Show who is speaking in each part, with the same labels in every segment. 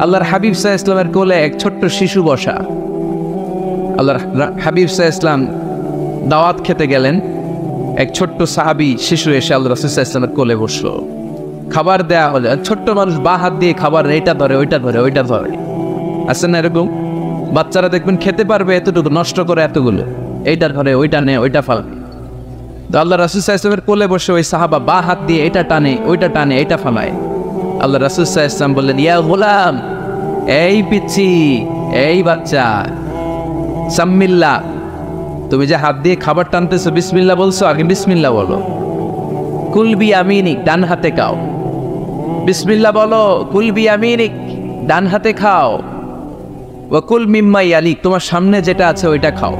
Speaker 1: আল্লাহর হাবিব সাল্লাল্লাহু আলাইহি ওয়াসাল্লামের কোলে এক ছোট্ট শিশু বসা। আল্লাহর হাবিব সাল্লাল্লাহু আলাইহি ওয়াসাল্লাম দাওয়াত খেতে গেলেন, এক ছোট্ট সাহাবী শিশু এসে আল্লাহ রাসূল সাল্লাল্লাহু আলাইহি ওয়াসাল্লামের কোলে বসলো। খাবার দেয়া হলে ছোট্ট মানুষ বা হাত দিয়ে খাবার এইটা ধরে ওইটা ধরে ওইটা ধরে, আছে না এরকম? বাচ্চারা দেখবেন খেতে পারবে এতটুকু, নষ্ট করে এতগুলো, এইটা ধরে ওইটা নেয় ওইটা ফালায়। তো আল্লাহ রাসূল সাল্লাল্লাহু আলাইহি ওয়াসাল্লামের কোলে বসে ওই সাহাবা বা হাত দিয়ে এটা টানে ওইটা টানে এইটা ফালায়। আল্লাহ রাসূল সাল্লাল্লাহু আলাইহি ওয়াসাল্লাম বললেন, ইয়া গোলাম, এই পিচ্ছি, এই বাচ্চা, সাম্মিল্লাহ, তুমি যে হাত দিয়ে খাবার টানতেছো বিসমিল্লাহ বলছো, আগে বিসমিল্লাহ বলো। কুল বিয়ামিনিক, ডান হাতে খাও, বিসমিল্লাহ বলো। কুল বিয়ামিনিক, ডান হাতে খাও। ওয়া কুল মিম্মা ইয়ালিক, তোমার সামনে যেটা আছে ওইটা খাও।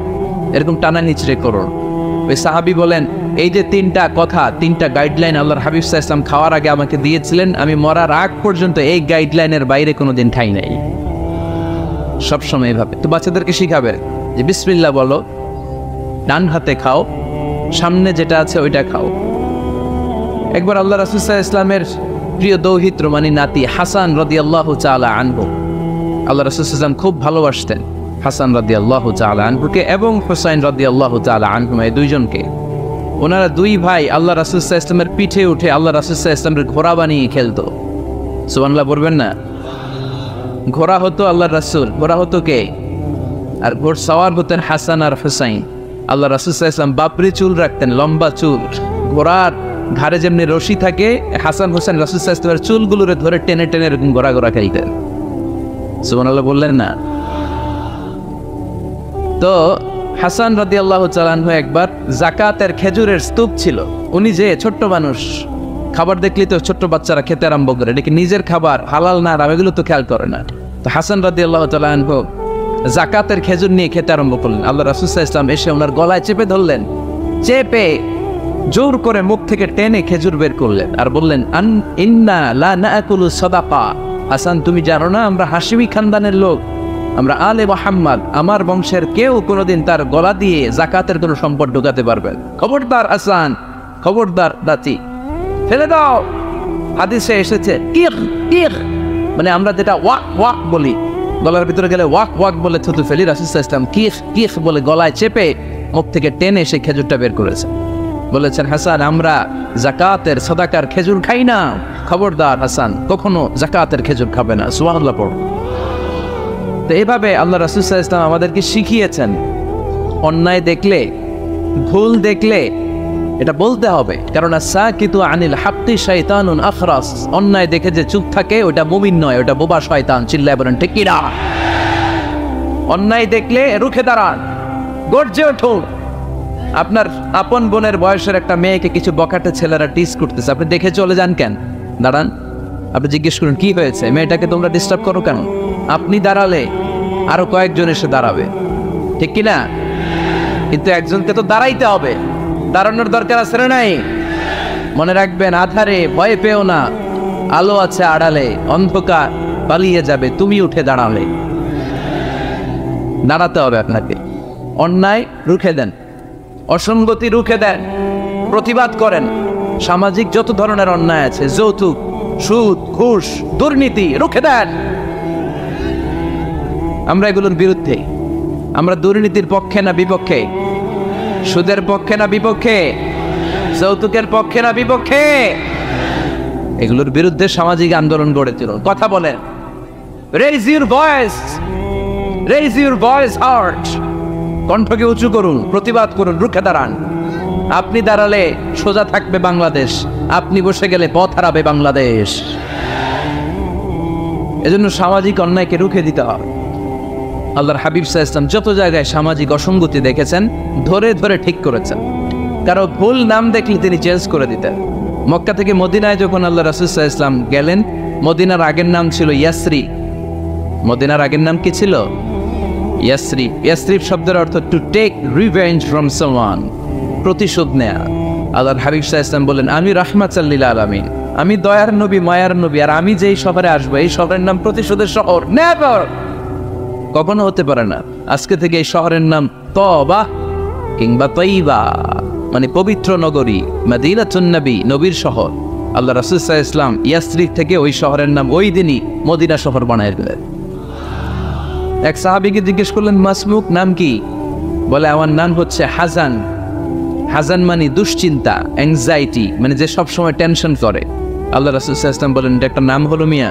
Speaker 1: এরকম টানা নিচড়ে করো। ওই সাহাবী বলেন, এই যে তিনটা কথা, তিনটা গাইডলাইন আল্লাহর হাবিব সাল্লাল্লাহু আলাইহি ওয়াসাল্লাম খাওয়ার আগে আমাকে দিয়েছিলেন, আমি মরার আগ পর্যন্ত এই গাইডলাইনের বাইরে কোনোদিন খাই নাই, সবসময় এভাবে। তো বাচ্চাদেরকে শিখাবে যে বিসমিল্লাহ বলো, ডান হাতে খাও, সামনে যেটা আছে ওইটা খাও। একবার আল্লাহ রাসূল সাল্লাল্লাহু আলাইহি ওয়াসাল্লামের প্রিয় দৌহিত্র মানে নাতি হাসান রাদিয়াল্লাহু তাআলা আনহু, আল্লাহ রাসূল সাল্লাল্লাহু আলাইহি ওয়াসাল্লাম খুব ভালোবাসতেন হাসান রাদিয়াল্লাহু তাআলা আনহুকে এবং হুসাইন রাদিয়াল্লাহু তাআলা আনহুমা, এই দুইজনকে। ওনারা দুই ভাই আল্লাহ রাসূল সাল্লাল্লাহু আলাইহি ওয়াসাল্লামের পিঠে উঠে আল্লাহ রাসূল সাল্লাল্লাহু আলাইহি ওয়াসাল্লামের ঘোড়া বানিয়ে খেলতো। সুবহানাল্লাহ বলবেন না? ঘোড়া হতো আল্লাহর রাসূল, ঘোড়া হতো কে? আর ঘোড় সওয়ার হতেন হাসান আর হুসাইন। আল্লাহ রাসূল সাল্লাল্লাহু আলাইহি ওয়াসাল্লাম বাবরি চুল রাখতেন, লম্বা চুল। ঘোড়ার ঘাড়ে যেমনি রশি থাকে, হাসান হুসাইন রাসূল সাল্লাল্লাহু আলাইহি ওয়াসাল্লামের চুলগুলোরে ধরে টেনে টেনে এরকম ঘোড়া ঘোড়া খেলতেন। সুবহানাল্লাহ বললেন না? তো হাসান রাদিয়াল্লাহু তাআলা আনহু একবার যাকাতের খেজুরের স্তূপ ছিল, উনি যে ছোট্ট মানুষ, খাবার দেখলেই তো ছোট্ট বাচ্চারা খেতে আরম্ভ করে, এটা কি নিজের খাবার হালাল না হারাম এগুলো তো খেয়াল করে না। তো হাসান রাদিয়াল্লাহু তাআলা আনহু যাকাতের খেজুর নিয়ে খেতে আরম্ভ করলেন। আল্লাহ রাসূল সাল্লাল্লাহু আলাইহি ওয়াসাল্লাম এসে ওনার গলায় চেপে ধরলেন, চেপে জোর করে মুখ থেকে টেনে খেজুর বের করলেন আর বললেন, ইন্না লা নাকুলু সাদাকা। হাসান, তুমি জানো না আমরা হাশিমি খানদানের লোক, আমরা আলে মুহাম্মদ, আমার বংশের কেউ কোনোদিন তার গলা দিয়ে যাকাতের কোনো সম্পদ ঢোকাতে পারবে না। খবরদার হাসান, খবরদার দাতি, ফেলে দাও। হাদিসে এসেছে কিখ কিখ, মানে আমরা যেটা ওয়াক ওয়াক বলি, গলার ভিতরে গেলে ওয়াক ওয়াক বলে থুতু ফেলি, রাসূল সাল্লাল্লাহু আলাইহি ওয়াসাল্লাম কিখ কিখ বলে গলায় চেপে মুখ থেকে টেনে সেই খেজুরটা বের করেছে। বলেছেন, হাসান আমরা যাকাতের সাদাকার খেজুর খাই না, খবরদার হাসান, কখনো যাকাতের খেজুর খাবে না। সুবহানাল্লাহ পড়ো। তো এইভাবে আল্লাহ রাসূল সাল্লাল্লাহু আলাইহি ওয়াসাল্লাম আমাদেরকে শিখিয়েছেন, অন্যায় দেখলে, ভুল দেখলে এটা বলতে হবে, কারণ সাকিতু আনিল হাক্কি শাইতানুন আখরাস, অন্যায় দেখে যে চুপ থাকে ওটা মুমিন নয়, ওটা বোবা শয়তান। চিল্লায় বলেন ঠিক কি না? অন্যায় দেখলে রুখে দাঁড়ান, গর্জে উঠুন। আপনার আপন বোনের বয়সের একটা মেয়েকে কিছু বখাটে ছেলেরা টিস করতেছে, আপনি দেখে চলে যান কেন? দাঁড়ান, আপনি জিজ্ঞেস করুন কি হয়েছে, মেয়েটাকে তোমরা ডিস্টার্ব করো কেন? আপনি দাঁড়ালে আরো কয়েকজন এসে দাঁড়াবে, ঠিক কি না? কিন্তু একজনকে তো দাঁড়াইতে হবে, দাঁড়ানোর দরকার আছে না নাই? মনে রাখবেন, আধারে ভয় পেও না, আলো আছে আড়ালে, অন্ধকার পালিয়ে যাবে তুমি উঠে দাঁড়ালে। দাঁড়াতে হবে আপনাকে। অন্যায় রুখে দেন, অসঙ্গতি রুখে দেন, প্রতিবাদ করেন। সামাজিক যত ধরনের অন্যায় আছে, যৌতুক, সুদ, ঘুষ, দুর্নীতি, রুখে দেন। আমরা এগুলোর বিরুদ্ধে। আমরা দুর্নীতির পক্ষে না বিপক্ষে? সুদের পক্ষে না বিপক্ষে? যৌতুকের পক্ষে না বিপক্ষে? এগুলোর বিরুদ্ধে সামাজিক আন্দোলন গড়ে তুলুন, কথা বলেন। Raise your voice, raise your voice heart, কণ্ঠকে উঁচু করুন, প্রতিবাদ করুন, রুখে দাঁড়ান। আপনি দাঁড়ালে সোজা থাকবে বাংলাদেশ, আপনি বসে গেলে পথ হারাবে বাংলাদেশ। এজন্য সামাজিক অন্যায়কে রুখে দিতে হবে। আল্লাহর হাবিব সাল্লাল্লাহু আলাইহি ওয়াসাল্লাম যত জায়গায় সামাজিক অসঙ্গতি দেখেছেন ধরে ধরে ঠিক করেছেন। কারো ভুল নাম দেখলে তিনি চেঞ্জ করে দিতেন। মক্কা থেকে মদিনায় যখন আল্লাহ রাসূল সাল্লাল্লাহু আলাইহি ওয়াসাল্লাম গেলেন, মদিনার আগের নাম ছিল ইয়াসরিব। মদিনার আগের নাম কি ছিল? ইয়াসরিব। ইয়াসরিব শব্দের অর্থ to take revenge from someone, প্রতিশোধ নেয়া। আল্লাহর হাবিব সাল্লাল্লাহু আলাইহি ওয়াসাল্লাম বলেন, আমি রাহমাতাল লিল আলামিন, আমি দয়ার নবী, মায়ার নবী, আর আমি যেই শহরে আসবো এই শহরের নাম প্রতিশোধের শহর। নেভার, কখনো হতে পারে না। আজকে থেকে এই শহরের নাম তবা কিংবা তৈবা, মানে পবিত্র নগরী, মদিনাতুন নবী, নবীর শহর। আল্লাহ রাসূল সাল্লাল্লাহু আলাইহি ওয়াসাল্লাম ইয়াসরিব থেকে ওই শহরের নাম ওই দিনই মদিনা শহর বানায় দিলেন। এক সাহাবীকে জিজ্ঞেস করলেন, মাসমুক, নাম কি? বলে, আমার নাম হচ্ছে হাজান। হাজান মানে দুশ্চিন্তা, অ্যাংজাইটি, মানে যে সবসময় টেনশন করে। আল্লাহ রাসূল সাল্লাল্লাহু আলাইহি ওয়াসাল্লাম বলেন, এটা একটা নাম হলো মিয়া?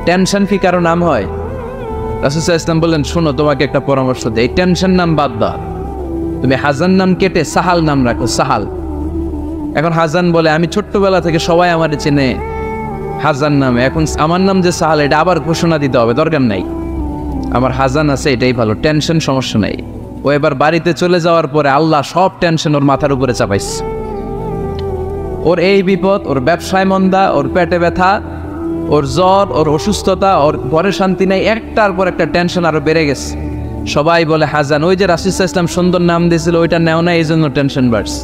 Speaker 1: টেনশন কি কারো নাম হয়? রাসূল সাল্লাল্লাহু আলাইহি ওয়াসাল্লাম বললেন, শোনো, তোমাকে একটা পরামর্শ দেই, টেনশন নাম বাদ দাও, তুমি হাজান নাম কেটে সাহাল নাম রাখো, সাহাল। এখন হাজান বলে, আমি ছোট্টবেলা থেকে সবাই আমার চেনে হাজান নামে, এখন আমার নাম যে সাহাল এটা আবার ঘোষণা দিতে হবে, দরকার নাই, আমার হাজান আছে, এটাই ভালো, টেনশন সমস্যা নাই। ও এবার বাড়িতে চলে যাওয়ার পরে আল্লাহ সব টেনশন ওর মাথার উপরে চাপাইছে। ওর এই বিপদ, ওর ব্যবসায় মন্দা, ওর পেটে ব্যথা, ওর জ্বর, ওর অসুস্থতা, ওর ঘরে শান্তি নাই, একটার পর একটা টেনশন আরো বেড়ে গেছে। সবাই বলে হাজান, ওই যে রাসূল সাল্লাল্লাহু আলাইহি ওয়াসাল্লাম সুন্দর নাম দিয়েছিল ওইটা নেও না, এই জন্য টেনশন বাড়ছে,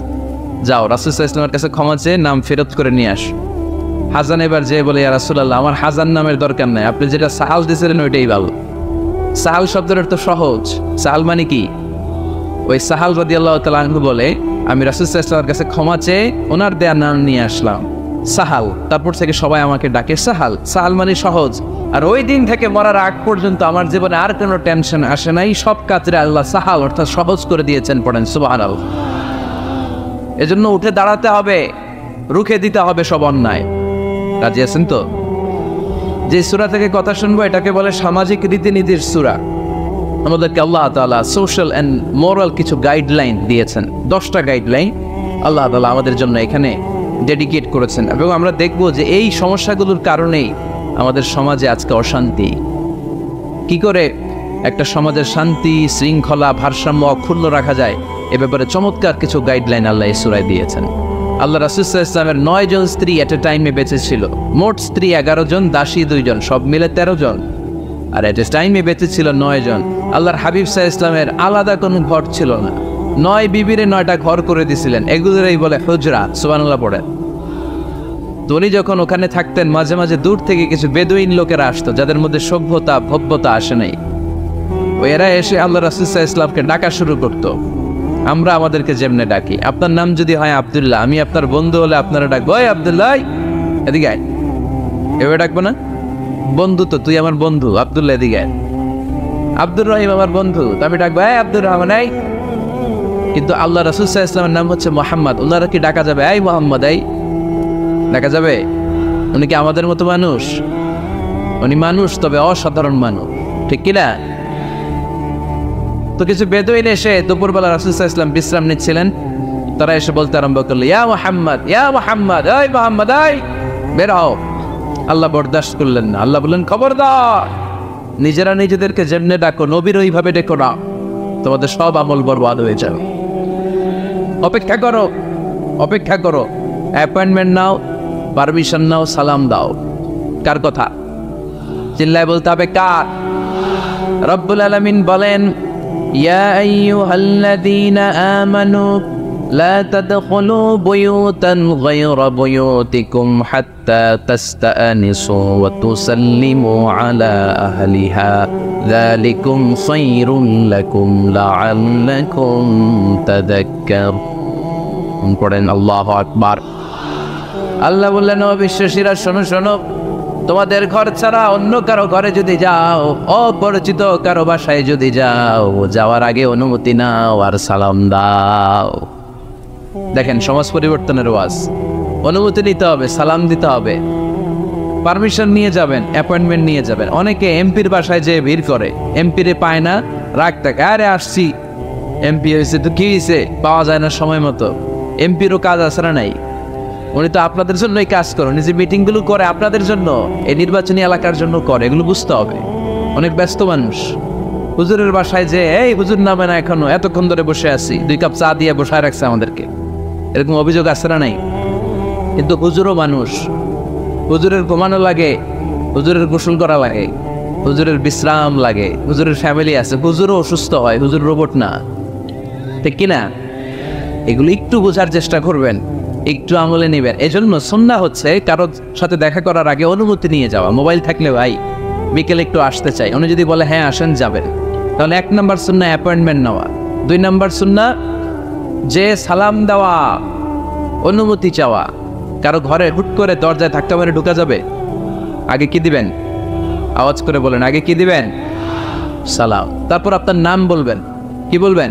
Speaker 1: যাও রাসূল সাল্লাল্লাহু আলাইহি ওয়াসাল্লামের কাছে ক্ষমা চেয়ে নাম ফেরত করে নিয়ে আস। হাজান এবার যে বলে, ইয়া রাসূলুল্লাহ, আমার হাজান নামের দরকার নাই, আপনি যেটা সাহাল দিয়েছিলেন ওইটাই ভালো। সাহাল শব্দের অর্থ সহজ। সাহাল মানে কি? ওই সাহাল রাদিয়াল্লাহু তাআলা আনহু বলে, আমি রাসূল সাল্লাল্লাহু আলাইহি ওয়াসাল্লামের কাছে ক্ষমা চেয়ে ওনার দেয়া নাম নিয়ে আসলাম, সাহাল। তারপর থেকে সবাই আমাকে ডাকে সাহাল। সাহাল মানে সহজ। আর ওই দিন থেকে মরার আগ পর্যন্ত আমার জীবনে আর কোনো টেনশন আসে নাই, সব কাজে আল্লাহ সাহাল অর্থাৎ সহজ করে দিয়েছেন। পড়েন সুবহানাল্লাহ। এজন্য উঠে দাঁড়াতে হবে, রুখে দিতে হবে সব অন্যায়। রাজি আছেন তো? যে সূরা থেকে কথা শুনবো এটাকে বলে সামাজিক রীতিনীতির সূরা। আমাদেরকে আল্লাহ তাআলা সোশ্যাল অ্যান্ড মোরাল কিছু গাইডলাইন দিয়েছেন, 10টা গাইডলাইন আল্লাহ তাআলা আমাদের জন্য এখানে ডেডিকেট করেছেন। এবং আমরা দেখব যে এই সমস্যাগুলোর কারণেই আমাদের সমাজে আজকে অশান্তি। কি করে একটা সমাজের শান্তি, শৃঙ্খলা, ভারসাম্য অক্ষুণ্ণ রাখা যায়, এ ব্যাপারে চমৎকার কিছু গাইডলাইন আল্লাহ এই সূরায় দিয়েছেন। আল্লাহ রাসূল সাল্লাল্লাহু আলাইহি ওয়াসাল্লামের 9 জন স্ত্রী এট এ টাইমে বেঁচে ছিল। মোট স্ত্রী 11 জন, দাসী 2 জন, সব মিলে 13 জন। আর এট এ টাইমে বেঁচে ছিল 9 জন। আল্লাহর হাবিব সাল্লাল্লাহু আলাইহি ওয়াসাল্লামের আলাদা কোনো ঘর ছিল না। 9 বিবিরে 9টা ঘর করে দিয়েছিলেন, এগুলোরই বলে হুজরা। সুবহানাল্লাহ পড়েন। তো উনি যখন ওখানে থাকতেন, মাঝে মাঝে দূর থেকে কিছু বেদুইন লোকেরা আসতো, যাদের মধ্যে সভ্যতা ভব্যতা আসে নাই। এরা এসে আল্লাহ রাসূল সাল্লাল্লাহু আলাইহি ওয়াসাল্লামকে ডাকা শুরু করতো। আমরা আমাদেরকে যেমনে ডাকি, আপনার নাম যদি হয় আব্দুল্লাহ, আমি আপনার বন্ধু হলে আপনারা ডাকবো, ওই আব্দুল্লাহ এদিকে আয়। এভাবে ডাকবো না? বন্ধু তো, তুই আমার বন্ধু, আব্দুল্লাহ এদিকে আয়। আব্দুর রহিম আমার বন্ধু, তো আমি ডাকবো, এই আব্দুর রহমান এই। কিন্তু আল্লাহ রাসূল সাল্লাল্লাহু আলাইহি ওয়াসাল্লামের নাম হচ্ছে মুহাম্মদ, ওনারা কি ডাকা যাবে এই মুহাম্মদ এই? ডাকা যাবে? উনি কি আমাদের মতো মানুষ? উনি মানুষ, তবে অসাধারণ মানুষ, ঠিক কিনা? তো কিছু বেদুইন এসে দুপুরবেলা রাসূল সাল্লাল্লাহু আলাইহি ওয়াসাল্লাম বিশ্রাম নিচ্ছিলেন, তারা এসে বলতে আরম্ভ করলো, ইয়া মুহাম্মদ, ইয়া মুহাম্মদ, এই মুহাম্মদ এই, বের হও। আল্লাহ বরদাস্ত করলেন না। আল্লাহ বললেন, খবরদার, নিজেরা নিজেদেরকে যেমনে ডাকো নবীর ওইভাবে ডেকো না, তোমাদের সব আমল বরবাদ হয়ে যাবে। অপেক্ষা করো, অপেক্ষা করো, অ্যাপয়েন্টমেন্ট নাও, পারমিশন নাও, সালাম দাও। কার কথা? চিল্লায় বলতে হবে কার? রব্বুল আলামিন বলেন, ইয়া আইয়ুহাল্লাযীনা আমানু লা তাদখুলু বুয়ুতান গায়রা বুয়ুতিকুম হাত্তা তাস্তানিসু ওয়া তুসাল্লিমু আলা আহলিহা যালিকুম খায়রুন লাকুম লাআল্লাকুম তাযাক্কারুন। পড়েন আল্লাহু আকবার। আল্লাহ বললেন, ও বিশ্বাসীরা শোনো শোনো, তোমাদের ঘর ছাড়া অন্য কারো ঘরে যদি যাও, অপরিচিত কারো বাসায় যদি যাও, যাওয়ার আগে অনুমতি নাও আর সালাম দাও। দেখেন সমাজ পরিবর্তনের ওয়াজ। অনুমতি নিতে হবে, সালাম দিতে হবে, পারমিশন নিয়ে যাবেন, অ্যাপয়েন্টমেন্ট নিয়ে যাবেন। অনেকে এমপির বাসায় যেয়ে ভিড় করে, এমপিরে পায় না, রাগ থাকে, আরে আসছি, এমপি হয়েছে তো কি হয়েছে, পাওয়া যায় না সময় মতো। এমপিরও কাজ আসরা নাই, উনি তো আপনাদের জন্যই কাজ করেন, নিজে মিটিংগুলো করে আপনাদের জন্য, এই নির্বাচনী এলাকার জন্য করে, এগুলো বুঝতে হবে। অনেক ব্যস্ত মানুষ। হুজুরের বাসায় যে, এই হুজুর নামে না এখনো, এতক্ষণ ধরে বসে আছি, 2 কাপ চা দিয়ে বসায় রাখছে আমাদেরকে, এরকম অভিযোগ আছে না নাই? কিন্তু হুজুরও মানুষ, হুজুরের ঘুমানো লাগে, হুজুরের গোসল করা লাগে, হুজুরের বিশ্রাম লাগে, হুজুরের ফ্যামিলি আছে, হুজুরও অসুস্থ হয়, হুজুর রোবট না, ঠিক কিনা? এগুলো একটু বোঝার চেষ্টা করবেন, একটু আমলে নেবেন। এজন্য সুন্নাহ হচ্ছে কারোর সাথে দেখা করার আগে অনুমতি নিয়ে যাওয়া। মোবাইল থাকলে, ভাই বিকেলে একটু আসতে চাই, উনি যদি বলে হ্যাঁ আসেন, যাবেন, তাহলে 1 নম্বর সুন্নাহ অ্যাপয়েন্টমেন্ট নেওয়া। 2 নম্বর সুন্নাহ যে সালাম দেওয়া, অনুমতি চাওয়া। কারো ঘরে হুট করে দরজায় ধাক্কা মেরে ঢুকা যাবে? আগে কি দিবেন? আওয়াজ করে বলেন, আগে কি দিবেন? সালাম। তারপর আপনার নাম বলবেন। কি বলবেন?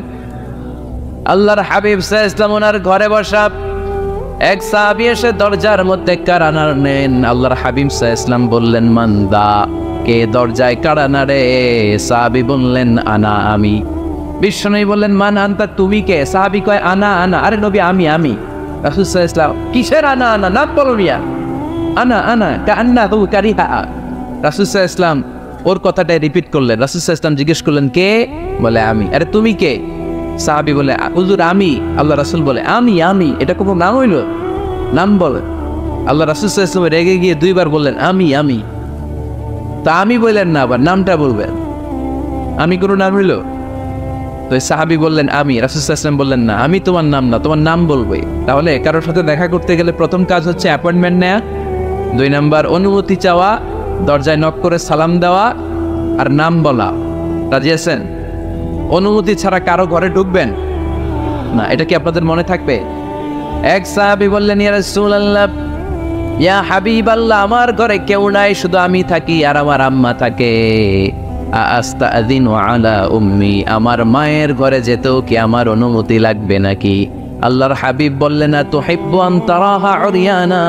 Speaker 1: আল্লাহর হাবিব সাল্লাল্লাহু আলাইহি ওয়াসাল্লাম ওনার ঘরে বসা, এক সাহাবী এসে দরজার মধ্যে কাড়া নাড়লেন। আল্লাহর হাবিব সাল্লাল্লাহু আলাইহি ওয়াসাল্লাম বললেন, মান্দা, কে দরজায় কাড়া নাড়ে? সাহাবী বললেন, আনা, আমি। বিশ্বনবী বললেন, মান আনতা, তুমি কে? সাহাবী কয়, আনা আনা। আরে নবী, আমি। রাসূল সাল্লাল্লাহু আলাইহি ওয়াসাল্লাম, কিসের আনা আনা? নাম বলো মিয়া। আনা কান্নাহু কারিহা। রাসূল সাল্লাল্লাহু আলাইহি ওয়াসাল্লাম ওর কথাটাই রিপিট করলেন। রাসূল সাল্লাল্লাহু আলাইহি ওয়াসাল্লাম জিজ্ঞেস করলেন, কে? বলে, আমি। আরে তুমি কে? সাহাবী বলে, হুজুর আমি। আল্লাহ রাসূল বলে, আমি। এটা কোনো নাম হইল? নাম বলে। আল্লাহ রাসূল সাল্লাল্লাহু আলাইহি ওয়াসাল্লাম রেগে গিয়ে দুইবার বললেন, আমি। তা আমি বললেন না, আবার নামটা বলবেন। আমি কোনো নাম হইল? তো সাহাবী বললেন, আমি। রাসূল সাল্লাল্লাহু আলাইহি ওয়াসাল্লাম বললেন, না, আমি তোমার নাম না, তোমার নাম বলবে। তাহলে কারোর সাথে দেখা করতে গেলে প্রথম কাজ হচ্ছে অ্যাপয়েন্টমেন্ট নেওয়া, 2 নাম্বার অনুমতি চাওয়া, দরজায় নক করে সালাম দেওয়া, আর নাম বলা। রাজি আছেন? অনুমতি ছাড়া কারো ঘরে ঢুকবেন না। এটা কি আপনাদের মনে থাকবে? এক সাহাবী বললেন, ইয়া রাসূলুল্লাহ, ইয়া হাবিবাল্লাহ, আমার ঘরে কেউ নাই, শুধু আমি থাকি আর আমার আম্মা থাকে। আস্তাযিনু আলা উম্মি, আমার মায়ের ঘরে যেতেও কি আমার অনুমতি লাগবে নাকি? আল্লাহর হাবিব বললেন, তুহিব্বু আন তারাহা উরিয়ানা,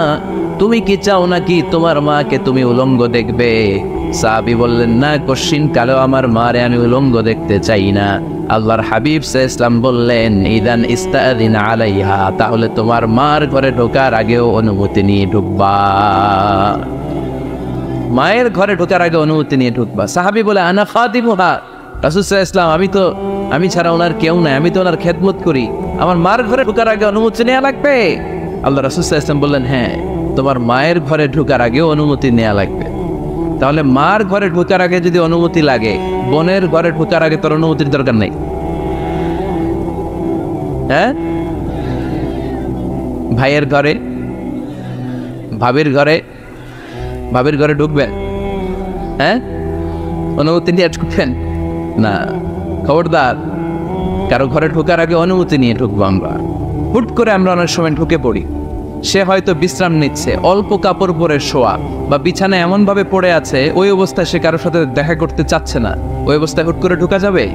Speaker 1: তুমি কি চাও নাকি তোমার মাকে তুমি উলঙ্গ দেখবে? সাহাবী বললেন, না, কশিন কালেও আমার মারে আমি উলঙ্গ দেখতে চাই না। আল্লাহর হাবিব সাল্লাল্লাহু আলাইহি ওয়াসাল্লাম বললেন, ইদান ইস্তাযিন আলাইহা, তাহলে তোমার মার ঘরে ঢোকার আগেও অনুমতি নিয়ে ঢুকবা। মায়ের ঘরে ঢোকার আগে অনুমতি নিয়ে ঢুকবা। সাহাবী বলে, আনা খাদিমুহা, রাসূল সাল্লাল্লাহু আলাইহি ওয়াসাল্লাম, আমি ছাড়া ওনার কেউ নাই, আমি তো ওনার খেদমত করি, আমার মার ঘরে ঢোকার আগে অনুমতি নেওয়া লাগবে? আল্লাহ রাসূল সাল্লাল্লাহু আলাইহি ওয়াসাল্লাম বললেন, হ্যাঁ, তোমার মায়ের ঘরে ঢোকার আগেও অনুমতি নেওয়া লাগবে। তাহলে মার ঘরে ঢোকার আগে যদি অনুমতি লাগে, বোনের ঘরে ঢোকার আগে তোর অনুমতির দরকার নেই? হ্যাঁ? ভাইয়ের ঘরে, ভাবির ঘরে ঢুকবেন? হ্যাঁ? অনুমতি নিয়ে ঢুকবেন না। খবরদার, কারো ঘরে ঢোকার আগে অনুমতি নিয়ে ঢুকবো আমরা। হুট করে আমরা অনেক সময় ঢুকে পড়ি। সে হয়তো বিশ্রাম নিচ্ছে, অল্প কাপড় পরে শোয়া, বা বিছানায় এমন ভাবে পড়ে আছে, ওই অবস্থায় সে কারোর সাথে দেখা করতে চাচ্ছে না। ওই অবস্থায় হুট করে ঢোকা যাবে?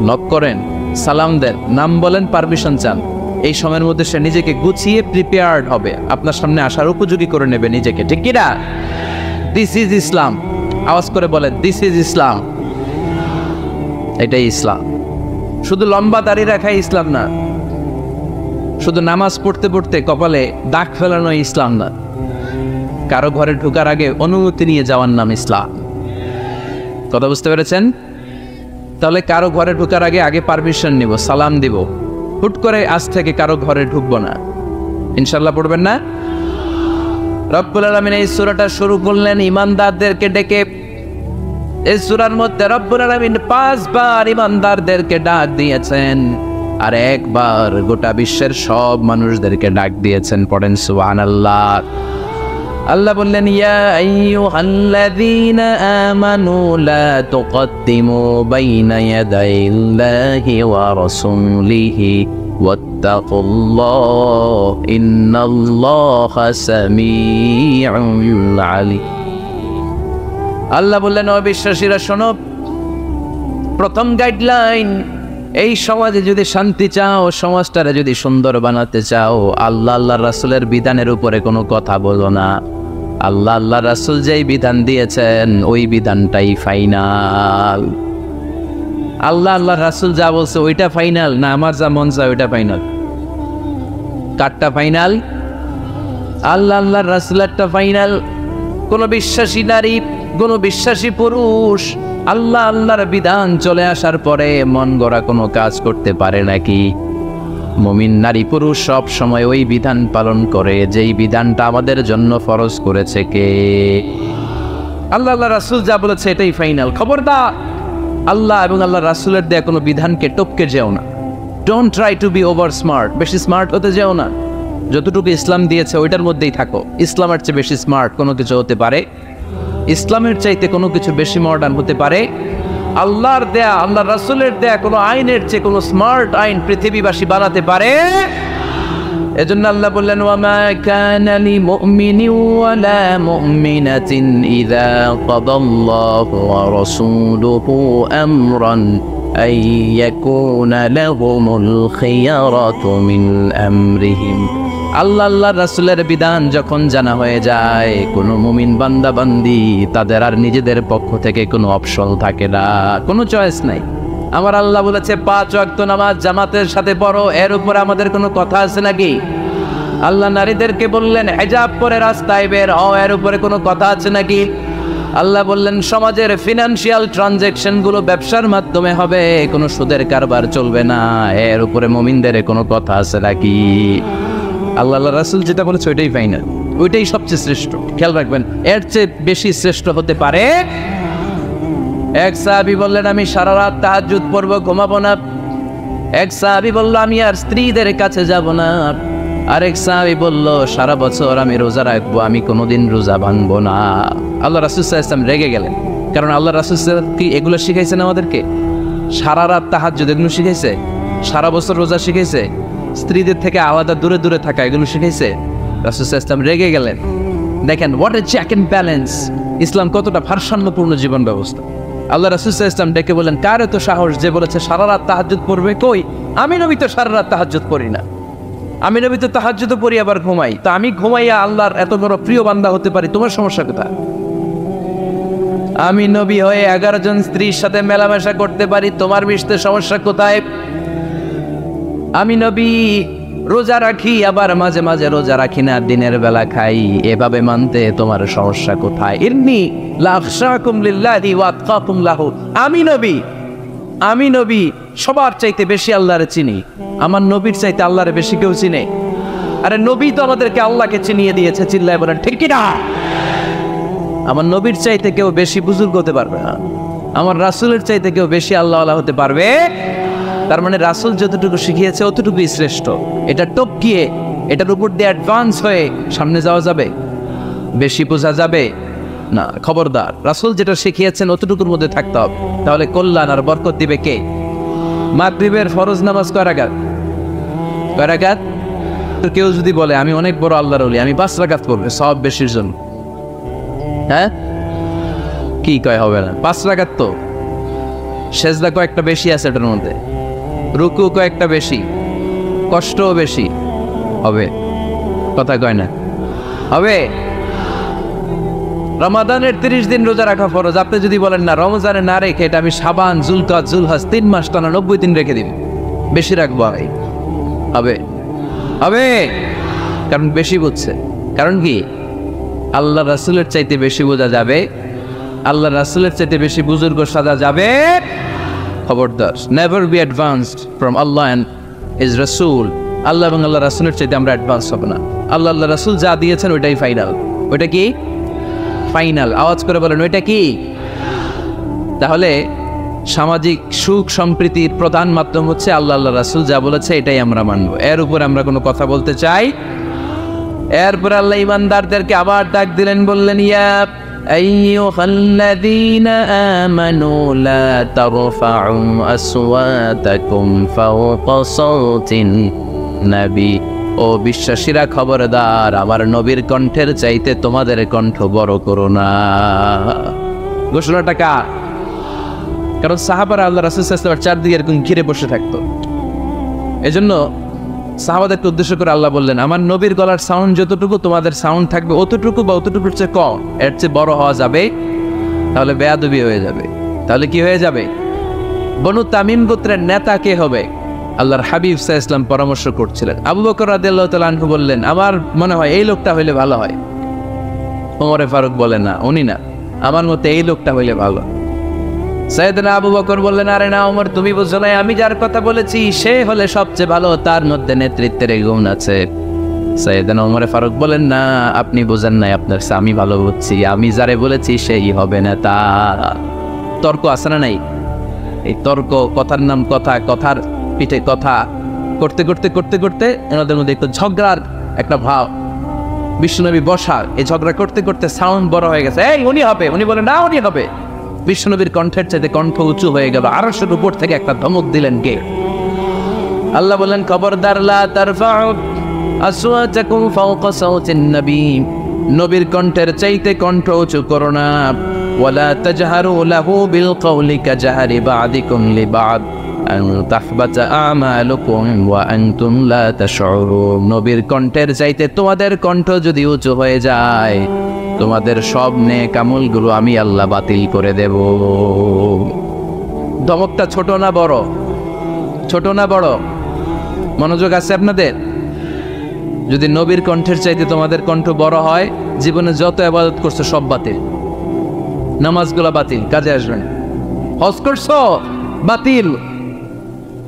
Speaker 1: নক করেন, সালাম দেন, নাম বলেন, পারমিশন চান। এই সময়ের মধ্যে সে নিজেকে গুছিয়ে প্রিপেয়ার্ড হবে, আপনার সামনে আসার উপযোগী করে নেবে নিজেকে। ঠিক কি না? দিস ইজ ইসলাম। আওয়াজ করে বলেন, দিস ইজ ইসলাম। এটাই ইসলাম। শুধু লম্বা দাড়ি রাখাই ইসলাম না, শুধু নামাজ পড়তে পড়তে কপালে দাগ ফেলানো ইসলাম না। কারো ঘরে ঢোকার আগে অনুমতি নিয়ে যাওয়ার নাম ইসলাম। কথা বুঝতে পেরেছেন? তাহলে কারো ঘরে ঢোকার আগে পারমিশন নিব, সালাম দিব। হুট করে আজ থেকে কারো ঘরে ঢুকবো না। ইনশাল্লাহ পড়বেন না? রব্বুল আলামিন এই সূরাটা শুরু করলেন ঈমানদারদেরকে ডেকে। এই সূরার মধ্যে রব্বুল আলামিন 5 বার ঈমানদারদেরকে ডাক দিয়েছেন, আর একবার গোটা বিশ্বের সব মানুষদেরকে ডাক দিয়েছেন। পড়েন সুবহানাল্লাহ। আল্লাহ বললেন, ইয়া আইয়ুহাল্লাযীনা আমানু লা তুকদ্দিমু বাইনা ইয়াদাইল্লাহি ওয়া রাসূলিহি ওয়াত্তাকুল্লাহ ইন্নাল্লাহা সামিউন আলীম। আল্লাহ বললেন, ও বিশ্বাসীরা শোনো, প্রথম গাইডলাইন, এই সমাজে যদি শান্তি চাও, সমাজটারে যদি সুন্দর বানাতে চাও, আল্লাহর রাসূলের বিধানের উপরে কোনো কথা বলো না। আল্লাহর রাসূল যেই বিধান দিয়েছেন ওই বিধানটাই ফাইনাল। আল্লাহর রাসূল যা বলছে ওইটা ফাইনাল না আমার যা মন চায় ওইটা ফাইনাল? কারটা ফাইনাল? আল্লাহর রাসূলেরটা ফাইনাল। কোন বিশ্বাসী নারী, কোন বিশ্বাসী পুরুষ আল্লাহর বিধান চলে আসার পরে মন গড়া কোনো কাজ করতে পারে নাকি? মুমিন নারী পুরুষ সব সময় ওই বিধান পালন করে যেই বিধানটা আমাদের জন্য ফরজ করেছে কে? আল্লাহর রাসূল যা বলেছে এটাই ফাইনাল। খবরদার, আল্লাহ এবং আল্লাহর রাসূলের দেয়া কোনো বিধানকে টপকে যেও না। Don't try to be over smart. বেশি স্মার্ট হতে যেও না। যতটুকু ইসলাম দিয়েছে ওইটার মধ্যেই থাকো। ইসলামের চেয়ে বেশি স্মার্ট কোনো কিছু হতে পারে? ইসলামের চাইতে কোনো কিছু বেশি মডার্ন হতে পারে? আল্লাহর দেয়া, আল্লাহর রাসূলের দেয়া কোনো আইনের চেয়ে কোনো স্মার্ট আইন পৃথিবীবাসী বানাতে পারে? এজন্য আল্লাহ বললেন ওয়ামা কানা লিমুমিনিন ওয়ালা মুমিনাতিন ইযা কাদাল্লাহু ওয়া রাসূলুহু আমরান আন ইয়াকুনা লাহুমুল খিয়ারাতু মিন আমরিহিম। আল্লাহ আল্লাহ রাসূলের বিধান যখন জানা হয়ে যায়, কোনো মুমিন বান্দা বান্দি তাদের আর নিজেদের পক্ষ থেকে কোনো অপশন থাকে না, কোনো চয়েস নাই। আমার আল্লাহ বলেছে 5 ওয়াক্ত নামাজ জামাতের সাথে পড়ো, এর উপর আমাদের কোনো কথা আছে নাকি? আল্লাহ নারীদেরকে বললেন হিজাব পরে রাস্তায় বের হও, এর উপরে কোনো কথা আছে নাকি? আল্লাহ বললেন সমাজের ফিনান্সিয়াল ট্রানজ্যাকশন গুলো ব্যবসার মাধ্যমে হবে, কোনো সুদের কারবার চলবে না, এর উপরে মুমিনদের কোনো কথা আছে নাকি? আল্লাহ রাসূল যেটা বলেছে ওইটাই ফাইনাল, ওইটাই সবচেয়ে শ্রেষ্ঠ। খেয়াল রাখবেন, এর চেয়ে বেশি শ্রেষ্ঠ হতে পারে? এক সাহাবী বললেন আমি সারা রাত তাহাজ্জুদ পড়ব, ঘুমাবো না। এক সাহাবী বলল আমি আর স্ত্রীদের কাছে যাব না। আরেক সাহাবী বলল সারা বছর আমি রোজা রাখবো, আমি কোনোদিন রোজা ভাঙবো না। আল্লাহ রাসূল সাল্লাল্লাহু আলাইহি ওয়াসাল্লাম রেগে গেলেন, কারণ আল্লাহ রাসূল সাল্লাল্লাহু আলাইহি ওয়াসাল্লাম কি এগুলো শিখাইছেন আমাদেরকে? সারা রাত তাহাজ্জুদ এগুলো শিখাইছে? সারা বছর রোজা শিখাইছে? স্ত্রীদের থেকে আলাদা দূরে দূরে থাকা এগুলো শিখাইছে? রাসূল সাল্লাল্লাহু আলাইহি ওয়াসাল্লাম রেগে গেলেন। দেখেন what a check and balance, ইসলাম কতটা ভারসাম্যপূর্ণ জীবন ব্যবস্থা। আল্লাহ রাসূল সাল্লাল্লাহু আলাইহি ওয়াসাল্লাম ডেকে বলেন কার এত সাহস যে বলেছে সারা রাত তাহাজ্জুদ পড়বে? কই, আমি নবী তো সারা রাত তাহাজ্জুদ পড়ি না, আমি নবী তো তাহাজ্জুদও পড়ি আবার ঘুমাই, তো আমি ঘুমাইয়া আল্লাহর এত বড় প্রিয় বান্দা হতে পারি, তোমার সমস্যা কোথায়? আমি নবী হয়ে 11 জন স্ত্রীর সাথে মেলামেশা করতে পারি, তোমার মিশতে সমস্যা কোথায়? আমি নবী রোজা রাখি, আবার মাঝে মাঝে রোজা রাখি না, দিনের বেলা খাই, এভাবে মানতে তোমার সমস্যা কোথায়? ইন্নী লাখশাকুম লিল্লাহি ওয়া আতকাকুম লাহু, আমি নবী সবার চাইতে বেশি আল্লাহরে চিনি, আমার নবীর চাইতে আল্লাহরে বেশি কেউ চিনে? আরে নবী তো আমাদেরকে আল্লাহকে চিনিয়ে দিয়েছে, চিল্লায় বলেন ঠিক কি না? আমার নবীর চাইতে কেউ বেশি বুজুর্গ হতে পারবে না, আমার রাসূলের চাইতে কেউ বেশি আল্লাহওয়ালা হতে পারবে? তার মানে রাসূল যতটুকু শিখিয়েছে অতটুকুই শ্রেষ্ঠ। এটা টপকিয়ে, এটার উপর দিয়ে অ্যাডভান্স হয়ে সামনে যাওয়া যাবে? বেশি বোঝা যাবে না। খবরদার, রাসূল যেটা শিখিয়েছেন অতটুকুর মধ্যে থাকতে হবে, তাহলে কল্যাণ আর বরকত দিবে কে? মাগরিবের ফরজ নামাজ কয় রাকাত? কয় রাকাত? তো কেউ যদি বলে আমি অনেক বড় আল্লাহর ওলি, আমি 5 রাকাত করব সওয়াব বেশির জন্য, হ্যাঁ কি কয় হবে না? 5 রাকাত তো, সেজদা কয়েকটা বেশি আছে এটার মধ্যে, রুকু কয়েকটা বেশি, কষ্টও বেশি, হবে? কথা কয় না হবে? রমাদানের 30 দিন রোজা রাখা ফরজ, আপনি যদি বলেন না রমজানে না রেখে এটা আমি শাবান, জুলকাদ, জুলহজ 3 মাস টানা 90 দিন রেখে দিন, বেশি রাখবো, হবে? হবে? কারণ বেশি বুঝছে। কারণ কি? আল্লাহ রাসূলের চাইতে বেশি বোঝা যাবে, আল্লাহ রাসূলের চাইতে বেশি বুজুর্গ সাজা যাবে। খবরদার, never be advanced from Allah and his রাসূল। আল্লাহ এবং আল্লাহ রাসূলের চাইতে আমরা অ্যাডভান্স হব না। আল্লাহ আল্লাহ রাসূল যা দিয়েছেন ওইটাই ফাইনাল। ওইটা কি ফাইনাল? আওয়াজ করে বলেন ওইটা কি? তাহলে সামাজিক সুখ সম্প্রীতির প্রধান মাধ্যম হচ্ছে আল্লাহ আল্লাহ রাসূল যা বলেছে এটাই আমরা মানব, এর উপর আমরা কোনো কথা বলতে চাই। এরপর আল্লাহ ইমানদারদেরকে আবার ডাক দিলেন, বললেন ইয়া আইয়ুহাল্লাযীনা আমানু লা তারফাউ আসওয়াতাকুম ফাওকা সাওতিন নবী, ও বিশ্বাসীরা খবরদার, আমার নবীর কণ্ঠের চাইতে তোমাদের কণ্ঠ বড় করো না। ঘোষণাটা কার? কারণ সাহাবারা আল্লাহ রাসূল সাল্লাল্লাহু আলাইহি ওয়াসাল্লামের চারদিকে এরকম ঘিরে বসে থাকতো, এজন্য সাহাবাদেরকে উদ্দেশ্য করে আল্লাহ বললেন আমার নবীর গলার সাউন্ড যতটুকু তোমাদের সাউন্ড থাকবে অতটুকু বা অতটুকুর চেয়ে কম, এর চেয়ে বড় হওয়া যাবে তাহলে বেয়াদবি হয়ে যাবে। তাহলে কি হয়ে যাবে? বনু তামিম গোত্রের নেতা কে হবে? আল্লাহর হাবিব সাল্লাল্লাহু আলাইহি ওয়াসাল্লাম পরামর্শ করছিলেন। আবু বকর রাদিয়াল্লাহু তাআলা আনহু বললেন আমার মনে হয় এই লোকটা হইলে ভালো হয়। ওমর ফারুক বলেন না, উনি না, আমার মতে এই লোকটা হইলে ভালো। সাইয়েদনা আবু বকর বললেন আরে না ওমর, তুমি বুঝো না, আমি যার কথা বলেছি সে হলে সবচেয়ে ভালো, তার মধ্যে নেতৃত্বের গুণ আছে। সাইয়েদনা ওমর ফারুক বলেন না, আপনি বুঝেন নাই, আপনার আমি ভালো বুঝছি, আমি যারে বলেছি সেই হবে না। তা তর্ক আছে না নাই? এই তর্ক, কথার নাম কথা, কথার পিঠে কথা করতে করতে করতে করতে এনাদের মধ্যে একটু ঝগড়ার একটা ভাব, বিশ্বনবী বসা, এই ঝগড়া করতে করতে সাউন্ড বড় হয়ে গেছে, এই উনি হবে, উনি বলে না উনি হবে। বিশ্বনবীর কণ্ঠের চাইতে কণ্ঠ উঁচু হয়ে গেল, আরশের উপর থেকে একটা ধমক দিলেন কে? আল্লাহ বললেন খবরদার লা তারফাউ আসওয়াতাকুম ফাওকা সাওতিন নবী, নবীর কণ্ঠের চাইতে কণ্ঠ উঁচু করো না। ওয়ালা তাজহারু লাহু বিল কওলি কাজহারি বা'দিকুম লিবা'দ আন তাহবাতা আমালুকুম ওয়া আনতুম লা তাশউরুন। নবীর কণ্ঠের চাইতে তোমাদের কণ্ঠ যদি উঁচু হয়ে যায়, তোমাদের সব নেক আমলগুলো আমি আল্লাহ বাতিল করে দেব। ধমকটা ছোট না বড়? ছোট না বড়? মনোযোগ আছে আপনাদের? যদি নবীর কণ্ঠের চাইতে তোমাদের কণ্ঠ বড় হয়, জীবনে যত ইবাদত করছো সব বাতিল, নামাজগুলো বাতিল, কাজে আসবে না। হজ করছো বাতিল,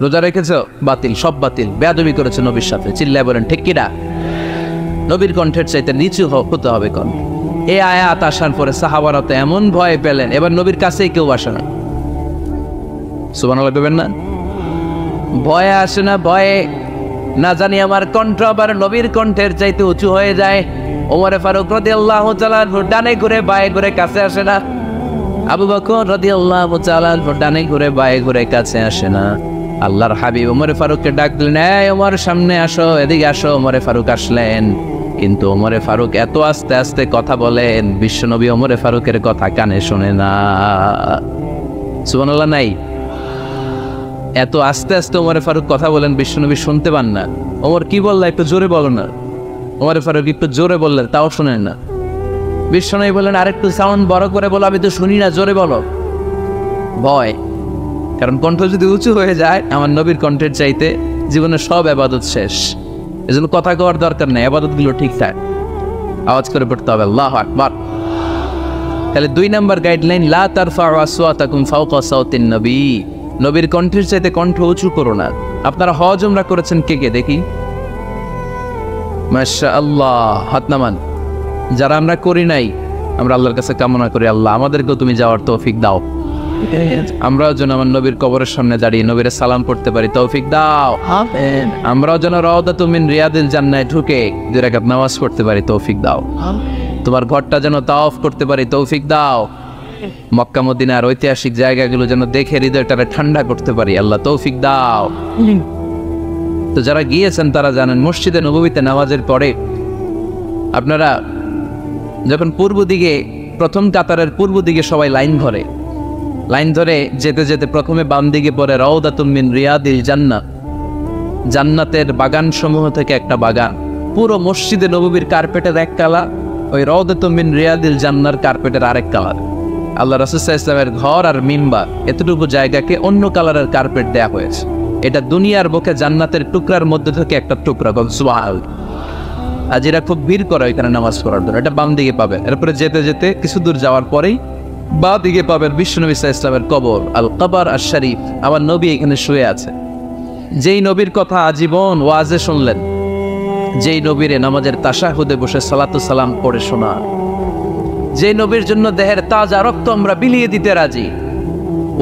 Speaker 1: রোজা রেখেছো বাতিল, সব বাতিল। বেয়াদবি করেছো নবীর সাথে, চিল্লায় বলেন ঠিক কিনা? নবীর কণ্ঠের চাইতে নিচু হতে হবে কণ্ঠ। এই আয়াত আসার পরে সাহাবারা তো এমন ভয় পেলেন, এবার নবীর কাছেই কেউ আসে না। সুবহানাল্লাহ বলবেন না? ভয়ে আসে না, ভয়ে না জানি আমার কণ্ঠ আবার নবীর কণ্ঠের চাইতে উঁচু হয়ে যায়। ওমর ফারুক রাদিয়াল্লাহু তাআলা ডানে ঘুরে বায়ে ঘুরে কাছে আসে না। আবু বকর রাদিয়াল্লাহু তাআলা ডানে ঘুরে বায়ে ঘুরে কাছে আসে না। আল্লাহর হাবিব ওমর ফারুককে ডাক দিলেন, এই ওমর সামনে আসো, এদিকে আসো। ওমর ফারুক আসলেন, কিন্তু ওমর ফারুক এত আস্তে আস্তে কথা বলেন, বিশ্বনবী ওমর ফারুকের কথা কানে শোনে না। সুবহানাল্লাহ নাই? এত আস্তে আস্তে ওমর ফারুক কথা বলেন, বিশ্বনবী শুনতে পান না। ওমর কি বললা, একটু জোরে বলো না। ওমর ফারুক একটু জোরে বললেন, তাও শুনেন না। বিশ্বনবী বললেন, আরেকটু সাউন্ড বড় করে বলো, আমি তো শুনি না, জোরে বলো। ভয়, কারণ কণ্ঠ যদি উঁচু হয়ে যায় আমার নবীর কণ্ঠের চাইতে, জীবনের সব ইবাদত শেষ। এজন্য কথা কওয়ার দরকার নেই, ইবাদতগুলো ঠিক থাকে, আওয়াজ করে পড়তে হবে আল্লাহু আকবার। তাহলে 2 নাম্বার গাইডলাইন, লা তারফাউ আসওয়াতাকুম ফাওকা সাওতিন নবী, নবীর কণ্ঠের চাইতে কণ্ঠ উঁচু করো না। আপনারা হজ উমরা করেছেন কে কে দেখি? মাশাআল্লাহ, হাত নামান। যারা আমরা করি নাই, আমরা আল্লাহর কাছে কামনা করি, আল্লাহ আমাদেরকেও তুমি যাওয়ার তৌফিক দাও। আমরাও যেন আমার নবীর কবরের সামনে দাঁড়িয়ে নবীর সালাম পড়তে পারি, তৌফিক দাও। আমরাও যেন রাউদাতুম মিন রিয়াদিল জান্নাহ ঢুকে 2 রাকাত নামাজ পড়তে পারি, তৌফিক দাও। তোমার ঘরটা যেন তাওয়াফ করতে পারি, তৌফিক দাও। মক্কা মদিনার ঐতিহাসিক জায়গাগুলো যেন দেখে হৃদয়টারে ঠান্ডা করতে পারি, আল্লাহ তৌফিক দাও। তো যারা গিয়েছেন তারা জানেন, মসজিদে নববীতে নামাজের পরে আপনারা যখন পূর্ব দিকে, প্রথম কাতারের পূর্ব দিকে সবাই লাইন ধরে, লাইন ধরে যেতে যেতে প্রথমে বাম দিকে পড়ে রাউদাতুম মিন রিয়াদিল জান্নাহ, জান্নাতের বাগান সমূহ থেকে একটা বাগান। পুরো মসজিদে নববীর কার্পেটের এক কালার, ওই রাউদাতুম মিন রিয়াদিল জান্নাহর কার্পেটের আরেক কালার। আল্লাহ রাসূল সাল্লাল্লাহু আলাইহি ওয়াসাল্লামের ঘর আর মিম্বার এতটুকু জায়গাকে অন্য কালারের কার্পেট দেয়া হয়েছে। এটা দুনিয়ার বুকে জান্নাতের টুকরার মধ্যে থেকে একটা টুকরা। সুবহানাল্লাহ। আজ এরা খুব ভিড় করে এখানে নামাজ পড়ার জন্য। এটা বাম দিকে পাবেন। এরপরে যেতে যেতে কিছু দূর যাওয়ার পরেই বাঁ দিকে পাবেন বিশ্বনবী সাল্লাল্লাহু আলাইহি ওয়াসাল্লামের কবর, আল কবর আশ শরীফ। আমার নবী এখানে শুয়ে আছে। যেই নবীর কথা আজীবন ওয়াজে শুনলেন, যেই নবীরে নামাজের তাশাহুদে বসে সালাতু সালাম পড়ে শোনা, যে নবীর জন্য দেহের তাজা রক্ত আমরা বিলিয়ে দিতে রাজি,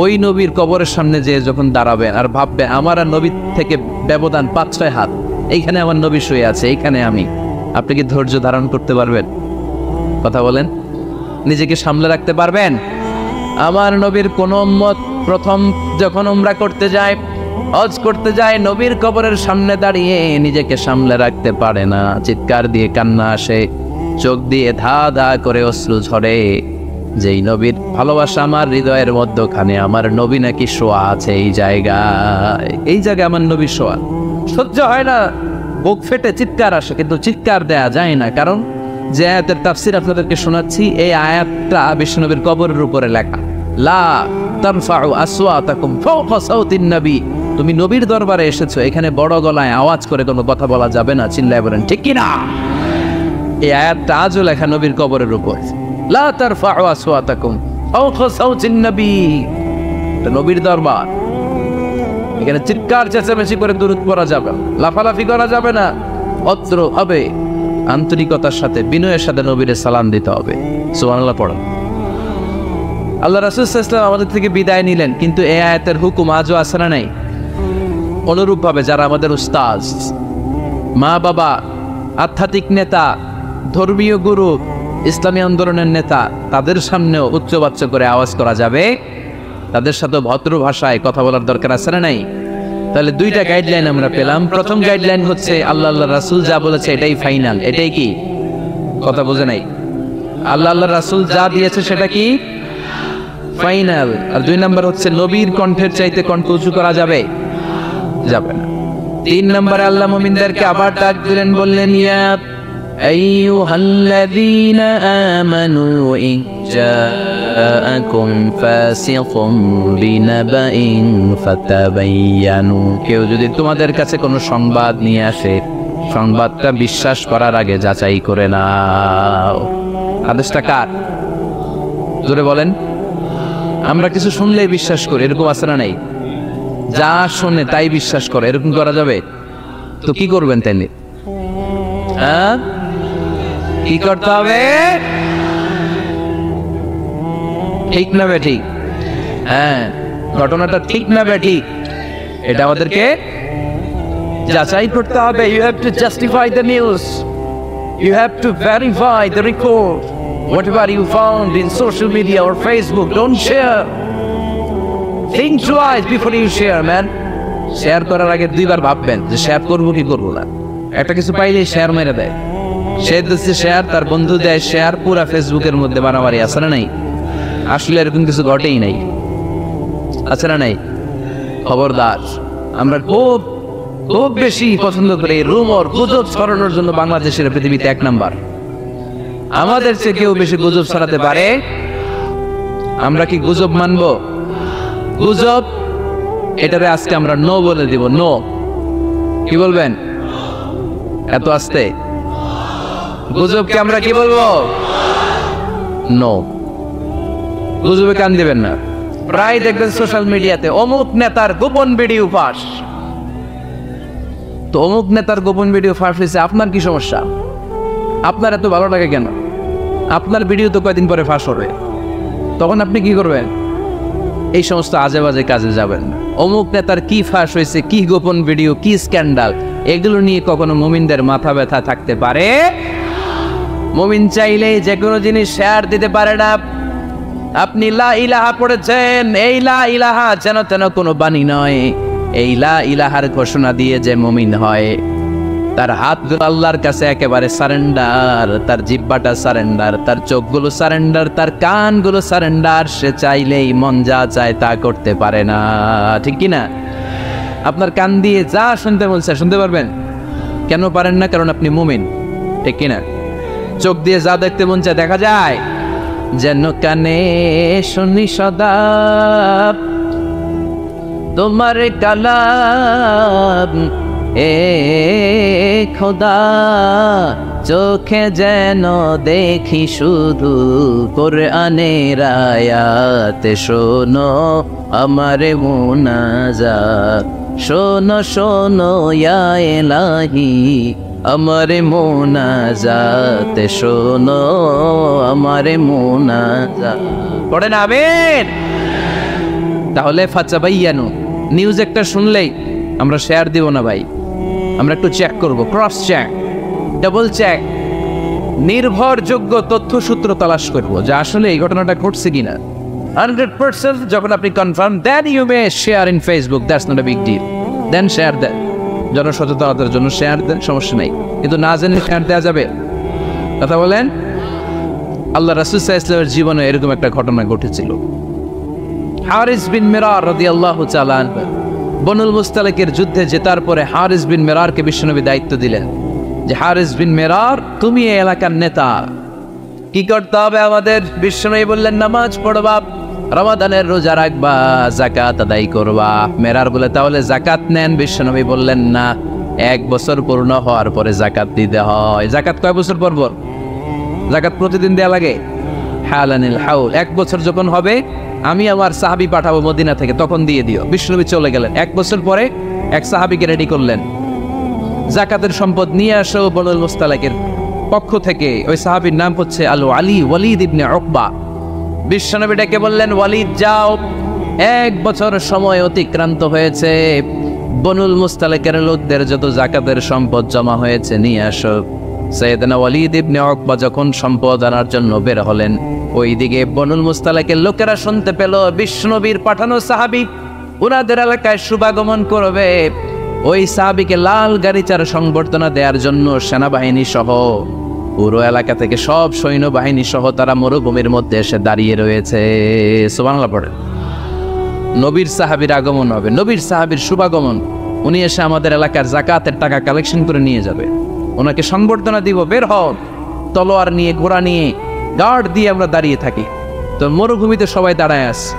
Speaker 1: ওই নবীর কবরের সামনে যে যখন দাঁড়াবেন আর ভাববে আমার আর নবীর থেকে ব্যবধান 5-6 হাত, এইখানে আমার নবী শুয়ে আছে, এইখানে আমি, আপনি কি ধৈর্য ধারণ করতে পারবেন? কথা বলেন, নিজেকে সামলে রাখতে পারবেন? আমার নবীর কোন উম্মত প্রথম যখন উমরা করতে যায়, হজ করতে যায়, নবীর কবরের সামনে দাঁড়িয়ে নিজেকে সামলে রাখতে পারে না, চিৎকার দিয়ে কান্না আসে, চোখ দিয়ে ধা ধা করে অশ্রু ঝরে। যেই নবীর ভালোবাসা আমার হৃদয়ের মধ্যখানে, আমার নবী নাকি শোয়া আছে এই জায়গায়, এই জায়গায় আমার নবী শোয়া। সহ্য হয় না, বুক ফেটে চিৎকার আসে, কিন্তু চিৎকার দেয়া যায় না। কারণ যে আয়াতের তাফসীর আপনাদেরকে শোনাচ্ছি, এই আয়াতটা বিশ্বনবীর কবরের উপরে লেখা। লা তারফাউ আসওয়াতাকুম ফাওকা সাওতিন নবী, তুমি নবীর দরবারে এসেছো, এখানে বড় গলায় আওয়াজ করে কোনো কথা বলা যাবে না, চিল্লায় বলেন ঠিক কি না? এই আয়াতটা আজও লেখা নবীর কবরের উপর। লা তারফাউ আসওয়াতাকুম ফাওকা সাওতিন নবী, এটা নবীর দরবার, এখানে চিৎকার চেঁচামেচি করে দুরূদ পড়া যাবে না, লাফালাফি করা যাবে না, ভদ্র হবে, আন্তরিকতার সাথে বিনয়ের সাথে নবীরে সালাম দিতে হবে। সুবহানাল্লাহ পড়ো। আল্লাহ রাসূল সাল্লাল্লাহু আলাইহি ওয়াসাল্লাম আমাদের থেকে বিদায় নিলেন, কিন্তু এই আয়াতের হুকুম আজও আছে না নাই? অনুরূপভাবে যারা আমাদের উস্তাদ, মা বাবা, আধ্যাত্মিক নেতা, ধর্মীয় গুরু, ইসলামী আন্দোলনের নেতা, তাদের সামনেও উচ্চবাচ্য করে আওয়াজ করা যাবে, তাদের সাথে ভদ্র ভাষায় কথা বলার দরকার আছে না নাই? তাহলে দুইটা গাইডলাইন আমরা পেলাম। প্রথম গাইডলাইন হচ্ছে আল্লাহ আল্লাহ রাসূল যা বলেছে এটাই ফাইনাল, এটাই কি কথা বোঝে নাই? আল্লাহ আল্লাহ রাসূল যা দিয়েছে সেটা কি ফাইনাল। আর দুই নাম্বার হচ্ছে নবীর কণ্ঠের চাইতে কণ্ঠ উঁচু করা যাবে যাবে না। তিন নম্বরে আল্লাহ মুমিনদেরকে আবার ডাক দিলেন, বললেন ইয়া আইয়ুহাল্লাযীনা আমানু ইন জাআকুম ফাসিকুম বিনাবাইন ফাতাবায়ানু, কেউ যদি তোমাদের কাছে কোনো সংবাদ নিয়ে আসে সংবাদটা বিশ্বাস করার আগে যাচাই করে নাও। আদেশটা কার? জোরে বলেন। আমরা কিছু শুনলেই বিশ্বাস করি, এরকম আছে না নাই? যা শুনে তাই বিশ্বাস করে, এরকম করা যাবে? তো কি করবেন তাইলে? হ্যাঁ, কি করতে হবে? ঠিক না বে ঠিক? হ্যাঁ, ঘটনাটা ঠিক না বে ঠিক, এটা আমাদেরকে যাচাই করতে হবে। You have to justify the news. You have to verify the report. Whatever you found in social media or Facebook, don't share. Think twice before you share, man. Share করার আগে দুইবার ভাববেন যে শেয়ার করবো কি করবো না। একটা কিছু পাইলে শেয়ার মেরে দেয়, সে দিচ্ছে শেয়ার, তার বন্ধু দেয় শেয়ার, পুরা ফেসবুকের মধ্যে মারামারি আছে না নাই? আসলে এরকম কিছু ঘটেই নাই, আছে না নাই? খবরদার, আমরা খুব খুব বেশি পছন্দ করি রুমর গুজব ছড়ানোর জন্য। বাংলাদেশের পৃথিবীতে 1 নাম্বার। আমাদের চেয়ে কেউ বেশি গুজব ছড়াতে পারে? আমরা কি গুজব মানবো? গুজব এটারে আজকে আমরা নো বলে দিব। নো, কি বলবেন? এত আস্তে গুজবকে আমরা কি বলবো? নো। গুজবে কান দিবেন না। প্রায় দেখবেন সোশ্যাল মিডিয়াতে অমুক নেতার গোপন ভিডিও ফাঁস। তো অমুক নেতার গোপন ভিডিও ফাঁস হয়েছে, আপনার কি সমস্যা? আপনার এত ভালো লাগে কেন? আপনার ভিডিও তো কয়দিন পরে ফাঁস হবে, তখন আপনি কি করবেন? এই সমস্ত আজে বাজে কাজে যাবেন না। অমুক নেতার কি ফাঁস হয়েছে, কি গোপন ভিডিও, কি স্ক্যান্ডাল, এগুলো নিয়ে কখনো মুমিনদের মাথা ব্যথা থাকতে পারে? মুমিন চাইলেই যে কোনো জিনিস শেয়ার দিতে পারে না। আপনি লা ইলাহা পড়েছেন, এই লা ইলাহা যেন তেন কোনো বাণী নয়। এই লা ইলাহার ঘোষণা দিয়ে যে মুমিন হয়, তার হাতগুলো আল্লাহর কাছে একেবারে সারেন্ডার, তার জিহ্বাটা সারেন্ডার, তার চোখগুলো সারেন্ডার, তার কানগুলো সারেন্ডার। সে চাইলেই মন যা চায় তা করতে পারে না, ঠিক কি না? আপনার কান দিয়ে যা শুনতে বলছে শুনতে পারবেন? কেন পারেন না? কারণ আপনি মুমিন, ঠিক কি না? চোখ দিয়ে যা দেখতে মন চায় দেখা যায়। যেন কানে শুনি সদা তোমার কালাম, এ খোদা চোখে যেন দেখি শুধু কোরআনের আয়াত। শোনো আমার মুনাজাত, শোনো শোনো ইয়া ইলাহি আমার মুনাজাত, শোনো আমার মুনাজাত। পড়েন আমিন। তাহলে ফাতাবায়ানু, নিউজ একটা শুনলেই আমরা শেয়ার দিব না ভাই, আমরা একটু চেক করব, ক্রস চেক, ডাবল চেক, নির্ভরযোগ্য তথ্যসূত্র তালাশ করব যে আসলে এই ঘটনাটা ঘটছে কিনা। 100% যখন আপনি confirm, then you may share in Facebook, that's not a big deal. দেন শেয়ার দেন, জনসচেতনতার জন্য শেয়ার দেন, সমস্যা নেই। কিন্তু না জেনে শেয়ার দেওয়া যাবে? কথা বলেন। আল্লাহ রাসূল সাল্লাল্লাহু আলাইহি ওয়াসাল্লামের জীবনে এরকম একটা ঘটনা ঘটেছিল। হারিস বিন মিরার রাদিয়াল্লাহু তাআলা আনহু বনুল মুস্তালিকের যুদ্ধে জেতার পরে হারিস বিন মিরারকে বিশ্বনবী দায়িত্ব দিলেন যে হারিস বিন মিরার, তুমি এই এলাকার নেতা, কি করতে হবে আমাদের? বিশ্বনবী বললেন নামাজ পড়বা, রমাদানের রোজা রাখবা, যাকাত আদায় করবা। মেরার বলে তাহলে যাকাত নেন। বিশ্বনবী বললেন না, 1 বছর পূর্ণ হওয়ার পরে যাকাত দিতে হয়। যাকাত কয় বছর পর পর? যাকাত প্রতিদিন দেয়া লাগে। হালানিল হাউল, 1 বছর যখন হবে আমি আমার সাহাবী পাঠাবো মদিনা থেকে, তখন দিয়ে দিও। বিশ্বনবী চলে গেলেন। 1 বছর পরে এক সাহাবীকে রেডি করলেন, যাকাতের সম্পদ নিয়ে আসো বনুল মুস্তালিকের পক্ষ থেকে। ওই সাহাবীর নাম হচ্ছে আল ওয়ালিদ ইবনে উকবা। বিশ্বনবী ডেকে বললেন, ওয়ালিদ যাও, 1 বছর সময় অতিক্রান্ত হয়েছে, বনুল মুস্তালিকের লোকদের যত যাকাতের সম্পদ জমা হয়েছে নিয়ে আসো। সাইয়েদনা ওয়ালিদ ইবনে উকবা যখন সম্পদ আনার জন্য বের হলেন, ওইদিকে বনুল মুস্তালিকের লোকেরা শুনতে পেল বিশ্বনবীর পাঠানো সাহাবী ওনাদের এলাকায় শুভাগমন করবে। ওই সাহাবীকে লাল গাড়িচার সংবর্ধনা দেওয়ার জন্য সেনাবাহিনী সহ পুরো এলাকা থেকে সব সৈন্যবাহিনী সহ তারা মরুভূমির মধ্যে এসে দাঁড়িয়ে রয়েছে। সুবহানাল্লাহ পড়ে। নবীর সাহাবীর আগমন হবে, নবীর সাহাবীর শুভাগমন। উনি এসে আমাদের এলাকার যাকাতের টাকা কালেকশন করে নিয়ে যাবে, ওনাকে সংবর্ধনা দিব। বের হন, তলোয়ার নিয়ে, ঘোড়া নিয়ে, গার্ড দিয়ে আমরা দাঁড়িয়ে থাকি। তো মরুভূমিতে সবাই দাঁড়ায় আছে।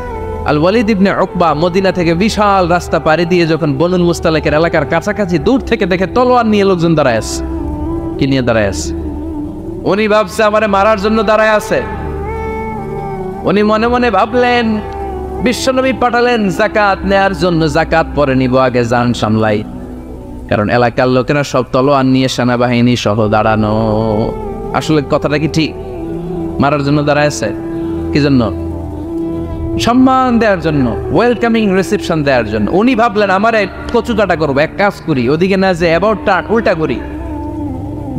Speaker 1: আল ওয়ালিদ ইবনে উকবা মদিনা থেকে বিশাল রাস্তা পাড়ি দিয়ে যখন বনুল মুস্তালিকের এলাকার কাছাকাছি দূর থেকে দেখে তলোয়ার নিয়ে লোকজন দাঁড়ায় আছে। কি নিয়ে দাঁড়ায় আছে? উনি ভাবছে আমারে মারার জন্য দাঁড়ায় আছে। উনি মনে মনে ভাবলেন বিশ্বনবী পাঠালেন যাকাত নেয়ার জন্য, যাকাত পরে নিব, আগে জান সামলাই। কারণ এলাকার লোকেরা সব তলোয়ার নিয়ে সেনাবাহিনী সহ দাঁড়ানো। আসলে কথাটা কি ঠিক? মারার জন্য দাঁড়ায় আছে কি জন্য? সম্মান দেওয়ার জন্য, ওয়েলকামিং রিসেপশন দেওয়ার জন্য। উনি ভাবলেন আমারে কচুকাটা করবো, এক কাজ করি, ওদিকে না যে অ্যাবাউট টার্ন উল্টা করি।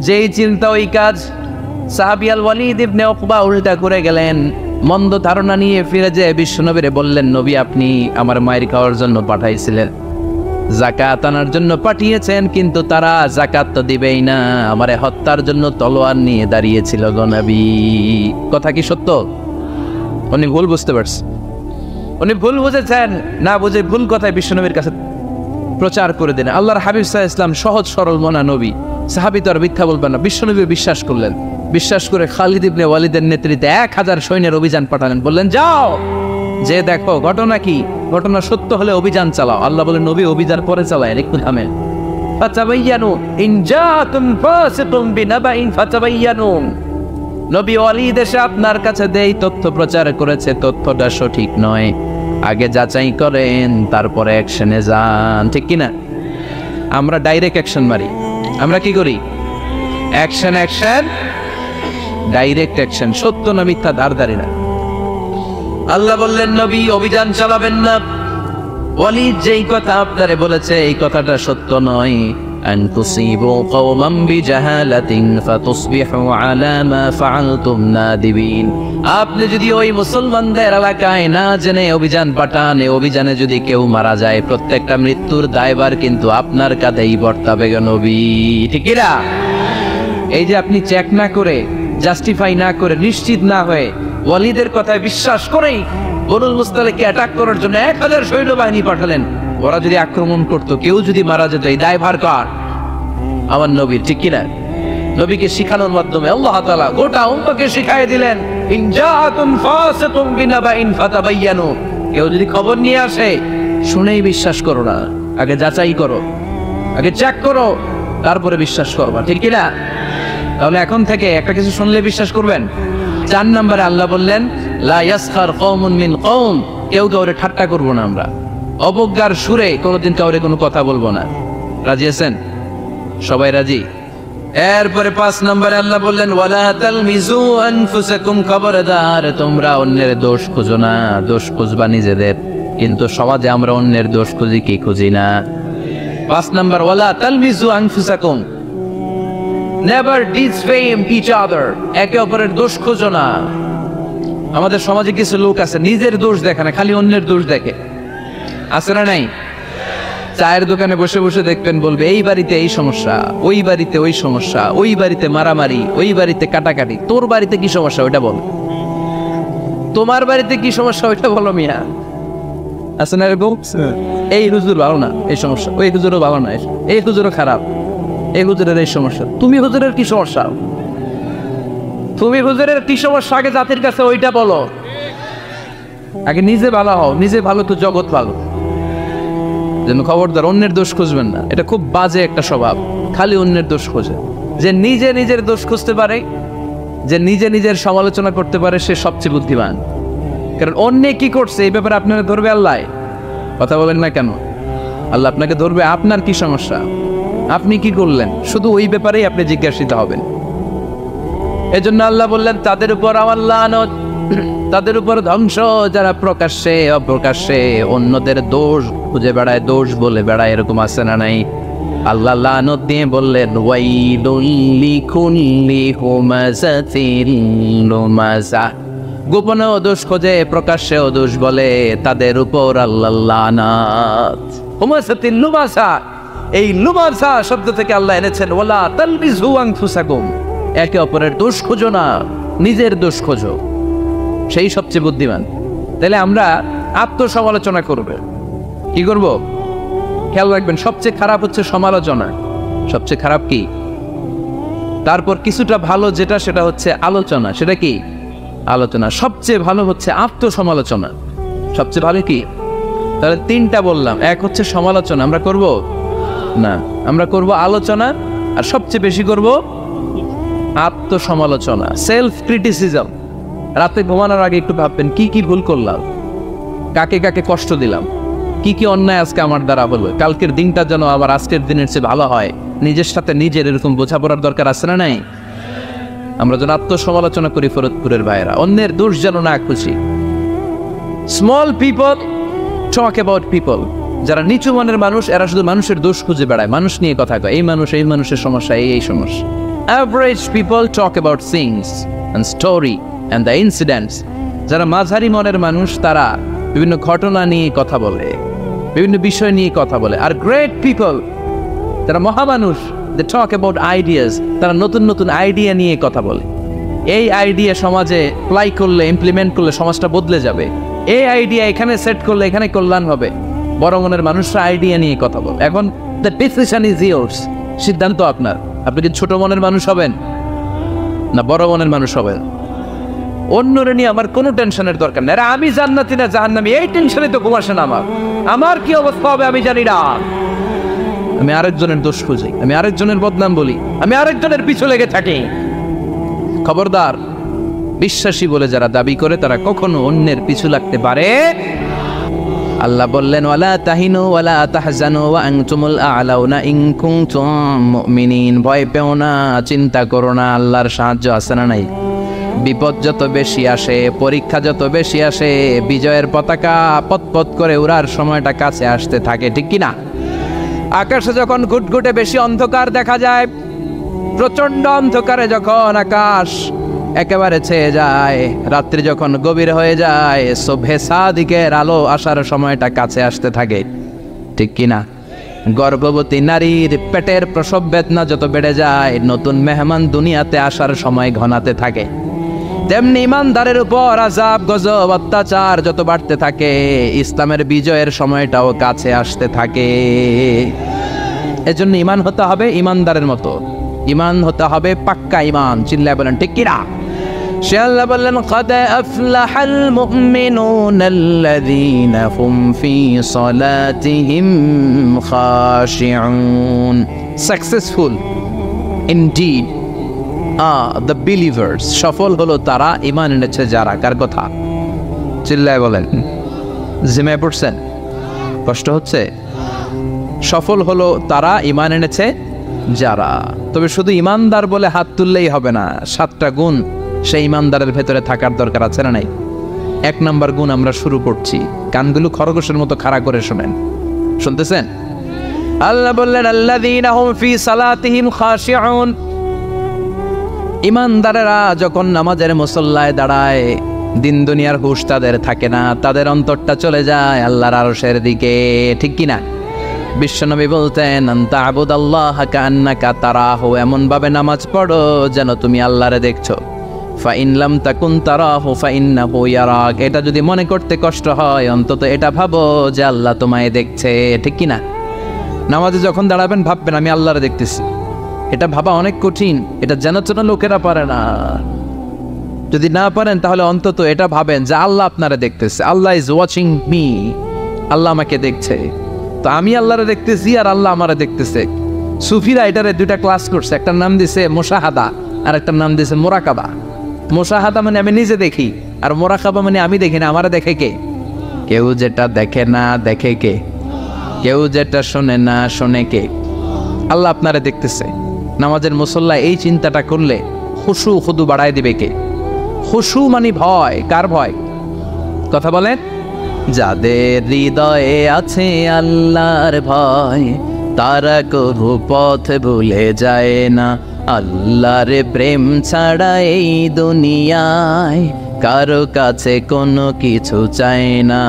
Speaker 1: যেই চিন্তা ওই কাজ। সাহাবী আল ওয়ালিদ ইবনে উকবা উল্টা করে গেলেন। মন্দ ধারণা নিয়ে ফিরে যেয়ে বিশ্বনবীরে বললেন, নবী আপনি আমার মায়ের খাওয়ার জন্য পাঠাইছিলেন, যাকাত আনার জন্য পাঠিয়েছেন, কিন্তু তারা যাকাত তো দিবেই না, আমারে হত্যার জন্য তলোয়ার নিয়ে দাঁড়িয়েছিল গো নবী। কথা কি সত্য? উনি ভুল বুঝতে পারছেন। উনি ভুল বুঝেছেন, না বুঝে ভুল কথায় বিশ্বনবীর কাছে প্রচার করে দিলেন। আল্লাহর হাবিব সাল্লাল্লাহু আলাইহি ওয়াসাল্লাম সহজ সরল মনা নবী, সাহাবী তো আর মিথ্যা বলবেন না। বিশ্বনবী বিশ্বাস করলেন। বিশ্বাস করে খালিদ ইবনে ওয়ালিদের নেতৃত্বে 1000 সৈন্যের অভিযান পাঠালেন। বললেন যাও, যে দেখো ঘটনা কি, ঘটনা সত্য হলে অভিযান চালাও। আল্লাহ বলেন নবী অভিযান পরে চালায়, একটু থামেন। ফাতাবায়ানু ইন জাআতুম ফাসিকুম বিনাবাইন ফাতাবায়ানু। নবী ওয়ালিদ এসে আপনার কাছে দেই তথ্য প্রচার করেছে, তথ্যটা সঠিক নয়, আগে যাচাই করেন, তারপরে অ্যাকশনে যান। ঠিক কি না? আমরা ডাইরেক্ট অ্যাকশন মারি। আমরা কি করি? Action action, direct action. সত্য না মিথ্যা ধারধারি না। আল্লাহ বললেন নবী অভিযান চালাবেন না। ওয়ালিদ যেই কথা আপনারে বলেছে এই কথাটা সত্য নয়। আন তুসিবু কওমান বিজাহালাতিন ফাতুসবিহু আলা মা ফাআলতুম নাদিবিন। আপনি যদি ওই মুসলমানদের এলাকায় না জেনে অভিযান পাঠান, এই অভিযানে যদি কেউ মারা যায়, প্রত্যেকটা মৃত্যুর দায়ভার কিন্তু আপনার কাঁধেই বর্তাবে গো নবী। ঠিক কি না? এই যে আপনি চেক না করে, জাস্টিফাই না করে, নিশ্চিত না হয়ে ওয়ালিদের কথায় বিশ্বাস করেই বনুল মুস্তালিককে অ্যাটাক করার জন্য 1000 সৈন্যবাহিনী পাঠালেন। ওরা যদি আক্রমণ করতো, কেউ যদি মারা যেত, এই দায়ভার কার? আমার নবীর। ঠিক কিনা? নবীকে শিখানোর মাধ্যমে আল্লাহ তাআলা গোটা উম্মতকে শিখাই দিলেন, ইন জাআতুম ফাসিকুম বিনাবাইন ফাতাবায়ানু। কেউ যদি খবর নিয়ে আসে, শুনেই বিশ্বাস করো না, আগে যাচাই করো, আগে চেক করো, তারপরে বিশ্বাস করবা। ঠিক কিনা? তাহলে এখন থেকে একটা কিছু শুনলে বিশ্বাস করবেন। 4 নম্বরে আল্লাহ বললেন লা ইয়াসখার কওমুন মিন কওম। কেউ কাউরে ঠাট্টা করবো না আমরা, অবজ্ঞার সুরে কোনোদিন কাউরে কোনো কথা বলবো না। রাজি আছেন? সবাই রাজি? এরপরে 5 নম্বরে আল্লাহ বললেন ওয়ালা তালমিজু আনফুসাকুম। খবরদার তোমরা অন্যের দোষ খুঁজো না, দোষ খুঁজবা নিজেদের। কিন্তু সমাজে আমরা অন্যের দোষ খুঁজি কি খুঁজি না? 5 নম্বর ওয়ালা তালমিজু আনফুসাকুম, নেভার ডিসফেম ইচ আদার। একে অপরের দোষ খুঁজো না। আমাদের সমাজে কিছু লোক আছে নিজের দোষ দেখে না, খালি অন্যের দোষ দেখে। আছে না নাই? চায়ের দোকানে বসে বসে দেখবেন বলবে এই বাড়িতে এই সমস্যা, ওই বাড়িতে ওই সমস্যা, ওই বাড়িতে মারামারি, ওই বাড়িতে কাটাকাটি। তোর বাড়িতে কি সমস্যা ওইটা বল, তোমার বাড়িতে কি সমস্যা ওইটা বলো মিয়া। আছে না এরকম? এই হুজুর ভালো না, এই সমস্যা, ওই হুজুরও ভালো না, এই হুজুরও খারাপ, এই হুজুরের এই সমস্যা। তুমি হুজুরের কি সমস্যা? তুমি হুজুরের কি সমস্যা আগে জাতির কাছে ওইটা বলো। আগে নিজে ভালো হও, নিজে ভালো তো জগৎ ভালো। যেন খবরদার অন্যের দোষ খুঁজবেন না। এটা খুব বাজে একটা স্বভাব, খালি অন্যের দোষ খোঁজে। যে নিজে নিজের দোষ খুঁজতে পারে, যে নিজে নিজের সমালোচনা করতে পারে, সে সবচেয়ে বুদ্ধিমান। কারণ অন্য কি করছে এই ব্যাপারে আপনারা ধরবে আল্লাহ। কথা বলেন না কেন? আল্লাহ আপনাকে ধরবে আপনার কি সমস্যা, আপনি কি করলেন, শুধু ওই ব্যাপারেই আপনি জিজ্ঞাসিত হবেন। এজন্য আল্লাহ বললেন তাদের উপর আমার লানত, তাদের উপর ধ্বংস, যারা প্রকাশ্যে অপ্রকাশ্যে অন্যদের দোষ খুঁজে বেড়ায়, দোষ বলে বেড়ায়। এরকম আছে না নাই? আল্লাহ লানত দিয়ে বললেন ওয়াইলুল লিকুল্লি হুমাযাতিল লুমাযা। গোপনেও দোষ খোঁজে, প্রকাশ্যেও দোষ বলে, তাদের উপর আল্লাহ লানাত। হুমাসাতিল লুমাসা, এই লুমাসা শব্দ থেকে আল্লাহ এনেছেন ওয়ালা তালবিজু আনফুসাকুম, একে অপরের দোষ খোঁজো না, নিজের দোষ খোঁজো, সেই সবচেয়ে বুদ্ধিমান। তাহলে আমরা আত্মসমালোচনা করবে, কি করব? খেয়াল রাখবেন, সবচেয়ে খারাপ হচ্ছে সমালোচনা। সবচেয়ে খারাপ কি? তারপর কিছুটা ভালো যেটা, সেটা হচ্ছে আলোচনা। সেটা কি? আলোচনা। সবচেয়ে ভালো হচ্ছে আত্মসমালোচনা। সবচেয়ে ভালো কি? তাহলে তিনটা বললাম। এক হচ্ছে সমালোচনা, আমরা করব না, আমরা করব আলোচনা, আর সবচেয়ে বেশি করব আত্মসমালোচনা, সেলফ ক্রিটিসিজম। রাতে ঘুমানোর আগে একটু ভাববেন কি কি ভুল করলাম, কাকে কাকে কষ্ট দিলাম, কি কি অন্যায় আজকে আমার দ্বারা হলো, কালকের দিনটা যেন আবার আজকের দিনের চেয়ে ভালো হয়। নিজের সাথে নিজের এরকম বোঝাপড়ার দরকার আছে না নাই? আমরা যেন আত্মসমালোচনা করি ফরিদপুরের ভাইয়েরা, অন্যের দোষ যেন না খুশি। Small people talk about people, যারা নিচু মনের মানুষ এরা শুধু মানুষের দোষ খুঁজে বেড়ায়, মানুষ নিয়ে কথা কয়, এই মানুষের সমস্যা, এই সমস্যা। Average people talk about things and story and the incidents. যারা মাঝারি মনের মানুষ তারা বিভিন্ন ঘটনা নিয়ে কথা বলে, বিভিন্ন বিষয় নিয়ে কথা বলে। আর গ্রেট পিপল, যারা মহামানুষ, দে টক অ্যাবাউট আইডিয়াস, তারা নতুন নতুন আইডিয়া নিয়ে কথা বলে। এই আইডিয়া সমাজে অ্যাপ্লাই করলে, ইমপ্লিমেন্ট করলে সমাজটা বদলে যাবে। এই আইডিয়া এখানে সেট করলে এখানে কল্যাণ হবে। বড় মনের মানুষরা আইডিয়া নিয়ে কথা বলে। এখন দ্য ডিসিশন ইজ ইয়োর্স, সিদ্ধান্ত আপনার। আপনি কি ছোট মনের মানুষ হবেন না বড় মনের মানুষ হবেন? অন্যরে নিয়ে আমার কোনো টেনশনের দরকার নেই। আমি জান্নাতি না জাহান্নামী, এই টেনশনে তো ঘুম আসে না আমার কি অবস্থা হবে আমি জানি না। আমি আরেকজনের দোষ খুঁজি, আমি আরেকজনের বদনাম বলি, আমি আরেকজনের পিছু লেগে থাকি। খবরদার, বিশ্বাসী বলে যারা দাবি করে তারা কখনো অন্যের পিছু লাগতে পারে। আল্লাহ বললেন ওয়ালা তাহিনু ওয়ালা তাহজানু ওয়া আনতুমুল আ'লাউনা ইন কুনতুম মুমিনিন। ভয় পেও না, চিন্তা করো না, আল্লাহর সাহায্য আছে না নাই? বিপদ যত বেশি আসে, পরীক্ষা যত বেশি আসে, বিজয়ের পতাকা পতপত করে উড়ার সময়টা কাছে আসতে থাকে, ঠিক কি না? আকাশে যখন ঘুটঘুটে বেশি অন্ধকার দেখা যায়, প্রচন্ড অন্ধকারে যখন আকাশ একেবারে ছেয়ে যায়, রাত্রি যখন গভীর হয়ে যায়, সুবহে সাদিকের আলো আসার সময়টা কাছে আসতে থাকে, ঠিক কি না? গর্ভবতী নারীর পেটের প্রসব বেদনা যত বেড়ে যায়, নতুন মেহমান দুনিয়াতে আসার সময় ঘনাতে থাকে, তেমনি ইমানদারের উপর আযাব গজব অত্যাচার যত বাড়তে থাকে, ইসলামের বিজয়ের সময়টাও কাছে আসতে থাকে। এজন্য ঈমান হতে হবে ইমানদারের মতো, ঈমান হতে হবে পাক্কা ঈমান। চিল্লায় বলেন ঠিক কি না? সে আল্লাহ বললেন قد أفلح المؤمنون الذين هم في صلاتهم خاشعون. Successful indeed are the believers. সফল হলো তারা, ঈমান এনেছে যারা। কার কথা? চিল্লায় বলেন। জিমে পড়ছেন? কষ্ট হচ্ছে? সফল হলো তারা, ঈমান এনেছে যারা। তবে শুধু ঈমানদার বলে হাত তুললেই হবে না, 7টা গুণ সেই ঈমানদারের ভেতরে থাকার দরকার আছে না নাই? 1 নম্বর গুণ আমরা শুরু করছি, কানগুলো খরগোশের মতো খাড়া করে শুনেন। শুনতেছেন? আল্লাহ বললেন আল্লাযীনা হুম ফি সালাতিহিম খাশিউন। ঈমানদারেরা যখন নামাজের মুসল্লায় দাঁড়ায়, দিন দুনিয়ার হুঁশ তাদের থাকে না, তাদের অন্তরটা চলে যায় আল্লাহর আরশের দিকে, ঠিক কি না? বিশ্বনবী বলতেন আনতা আবুদাল্লাহা কান্নাকা তারাহু, এমন ভাবে নামাজ পড়ো যেন তুমি আল্লাহরে দেখছো। ফা ইন লাম তাকুন তারাহু ফা ইন্নাহু ইয়ারাক। এটা যদি মনে করতে কষ্ট হয়, অন্তত এটা ভাবো যে আল্লাহ তোমায় দেখছে, ঠিক কি না? নামাজে যখন দাঁড়াবেন ভাববেন আমি আল্লাহরে দেখতেছি। এটা ভাবা অনেক কঠিন, এটা জানার জন্য লোকেরা পারে না। যদি না পারেন তাহলে অন্তত এটা ভাবেন যে আল্লাহ আপনারে দেখতেছে। আল্লাহ ইজ ওয়াচিং মি, আল্লাহ আমাকে দেখছে। তো আমি আল্লাহরে দেখতেছি আর আল্লাহ আমারে দেখতেছে। সুফিরা এটারে 2টা ক্লাস করছে, একটার নাম দিছে মুশাহাদা আর একটার নাম দিছে মুরাকাবা। মুশাহাদা মানে আমি নিজে দেখি, আর মুরাকাবা মানে আমি দেখি না, আমারে দেখে কে? কেউ যেটা দেখে না দেখে কে? কেউ যেটা শোনে না শোনে কে? আল্লাহ আপনারে দেখতেছে। নামাজের মুসল্লায় এই চিন্তাটা করলে খুশু খুদু বাড়ায় দিবে কে? খুশু মানে ভয়। কার ভয়? কথা বলেন। যাদের হৃদয়ে আছে আল্লাহর ভয়, তারা কবু পথ ভুলে যায় না। আল্লাহর প্রেম ছাড়া এই দুনিয়ায় কারো কাছে কোনো কিছু চায় না।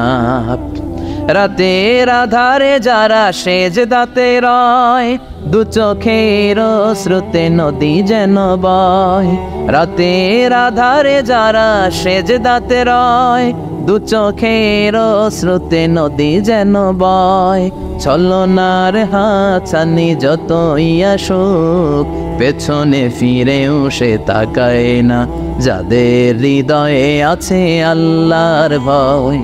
Speaker 1: রাতের আধারে যারা সেজদাতে রয়, দু চোখের স্রোতে নদী যেন বয়। রাতের আধারে যারা সেজদাতে রয়, দু চোখের স্রোতে নদী যেন বয়। ছলনার হাতছানি যতই আসুক, পেছনে ফিরেও সে তাকায় না। যাদের হৃদয়ে আছে আল্লাহর ভয়,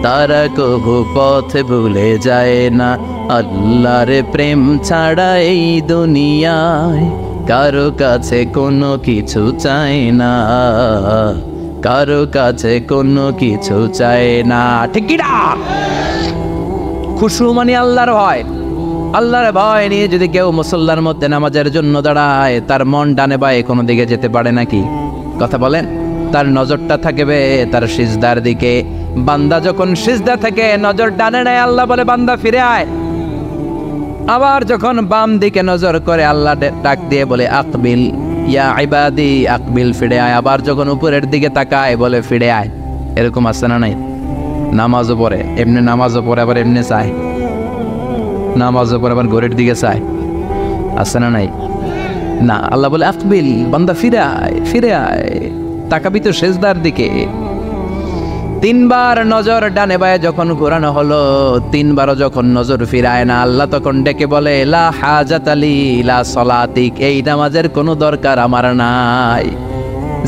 Speaker 1: তারা কভু পথ ভুলে যায় না। আল্লাহর প্রেম ছাড়া এই দুনিয়ায় কারো কাছে কোনো কিছু চায় না, কারো কাছে কোনো কিছু চায় না। ঠিক কি না? খুশু মানে আল্লাহর ভয়। আল্লাহর ভয় নিয়ে যদি কেউ মুসল্লার মধ্যে নামাজের জন্য দাঁড়ায়, তার মন ডানে বায়ে কোনো দিকে যেতে পারে নাকি? কথা বলেন। তার নজরটা থাকবে তার সিজদার দিকে। বান্দা যখন সিজদা থেকে নজর ডানে নেয়, আল্লাহ বলে বান্দা ফিরে আয়। আবার যখন বাম দিকে নজর করে, আল্লাহ ডাক দিয়ে বলে আকবিল ইয়া ইবাদি, আকবিল ফিরে আয়। আবার যখন উপরের দিকে তাকায় বলে ফিরে আয়। এরকম আছে না নাই? নামাজও পড়ে, এমনি নামাজও পড়ে, আবার এমনি চায়। নামাজও পড়ে আবার ঘরের দিকে চায়, আছে না নাই? না, আল্লাহ বলে আকবিল, বান্দা ফিরে আয়, ফিরে আয়, তাকাবি তো সিজদার দিকে। তিনবার নজর ডানে বায়ে যখন ঘোরানো হলো, তিনবারও যখন নজর ফিরায় না, আল্লাহ তখন ডেকে বলে লা হাজাত আলি লা সলাতিক, এই নামাজের কোনো দরকার আমার নাই।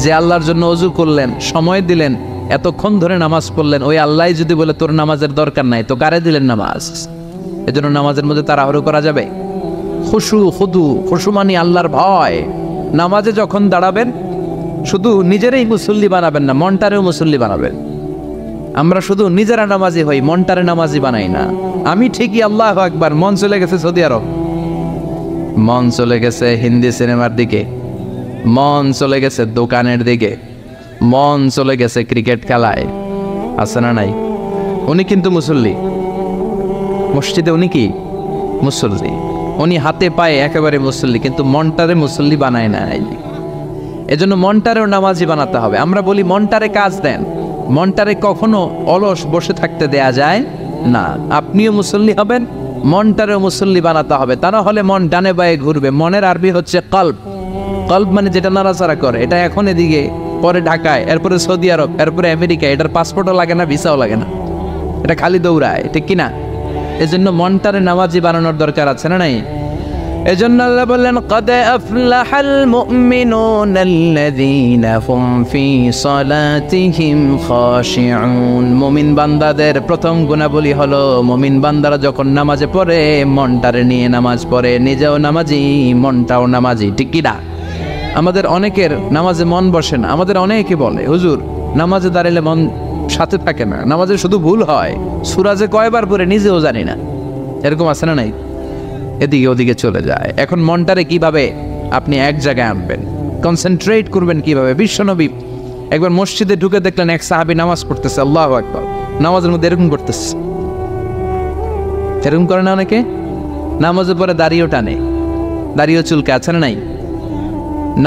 Speaker 1: যে আল্লাহর জন্য ওযু করলেন, সময় দিলেন, এতক্ষণ ধরে নামাজ পড়লেন, ওই আল্লাহই যদি বলে তোর নামাজের দরকার নাই, তো কারে দিলেন নামাজ? এজন্য নামাজের মধ্যে তাড়াহুড়ো করা যাবে? খুশু খুদু, খুশু মানে আল্লাহর ভয়। নামাজে যখন দাঁড়াবেন, শুধু নিজেরই মুসল্লি বানাবেন না, মনটারেও মুসল্লি বানাবেন। আমরা শুধু নিজেরা নামাজি হই, মনটারে নামাজি বানাই না। আমি ঠিকই আল্লাহু আকবার, মন চলে গেছে সৌদি আরব, মন চলে গেছে হিন্দি সিনেমার দিকে, মন চলে গেছে দোকানের দিকে, মন চলে গেছে ক্রিকেট খেলায়, আছে না নাই? উনি কিন্তু মুসল্লি, মসজিদে উনি কি মুসল্লি, উনি হাতে পায়ে একেবারে মুসল্লি, কিন্তু মনটারে মুসল্লি বানায় নাই। এজন্য মনটারেও নামাজি বানাতে হবে। আমরা বলি মনটারে কাজ দেন, মনটারে কখনো অলস বসে থাকতে দেয়া যায় না। আপনিও মুসল্লি হবেন, মনটারেও মুসল্লি বানাতে হবে, তা না হলে মন ডানে বায়ে ঘুরবে। মনের আরবি হচ্ছে কলব। কলব মানে যেটা নাড়াচাড়া করে। এটা এখন এদিকে, পরে ঢাকায়, এরপরে সৌদি আরব, এরপরে আমেরিকা। এটার পাসপোর্টও লাগে না, ভিসাও লাগে না, এটা খালি দৌড়ায়, ঠিক কিনা? এজন্য মনটারে নামাজি বানানোর দরকার আছে না নাই? এজন্য আল্লাহ বললেন কদ আফলাহাল মুমিনুনাল্লাযীনা হুম ফি সালাতিহিম খাশিউন। মুমিন বান্দাদের প্রথম গুণাবলী হলো, মুমিন বান্দারা যখন নামাজে পড়ে, মনটারে নিয়ে নামাজ পড়ে, নিজেও নামাজি, মনটাও নামাজি, ঠিক কি না? আমাদের অনেকের নামাজে মন বসে না। আমাদের অনেকে বলে হুজুর নামাজে দাঁড়ালে মন সাথে থাকে না, নামাজে শুধু ভুল হয়, সূরা যে কয়বার পড়ে নিজেও জানি না। এরকম আছে না নাই? এদিকে ওদিকে চলে যায়। এখন মনটারে কিভাবে আপনি এক জায়গায় আনবেন, কনসেন্ট্রেট করবেন কিভাবে? বিশ্বনবী একবার মসজিদে ঢুকে দেখলেন এক সাহাবী নামাজ পড়তেছে, আল্লাহু আকবার, নামাজের মধ্যে এরকম করতেছে। এরকম করে না অনেকে? নামাজের পরে দাড়িও টানে, দাড়িও চুলকে, আছে না নাই?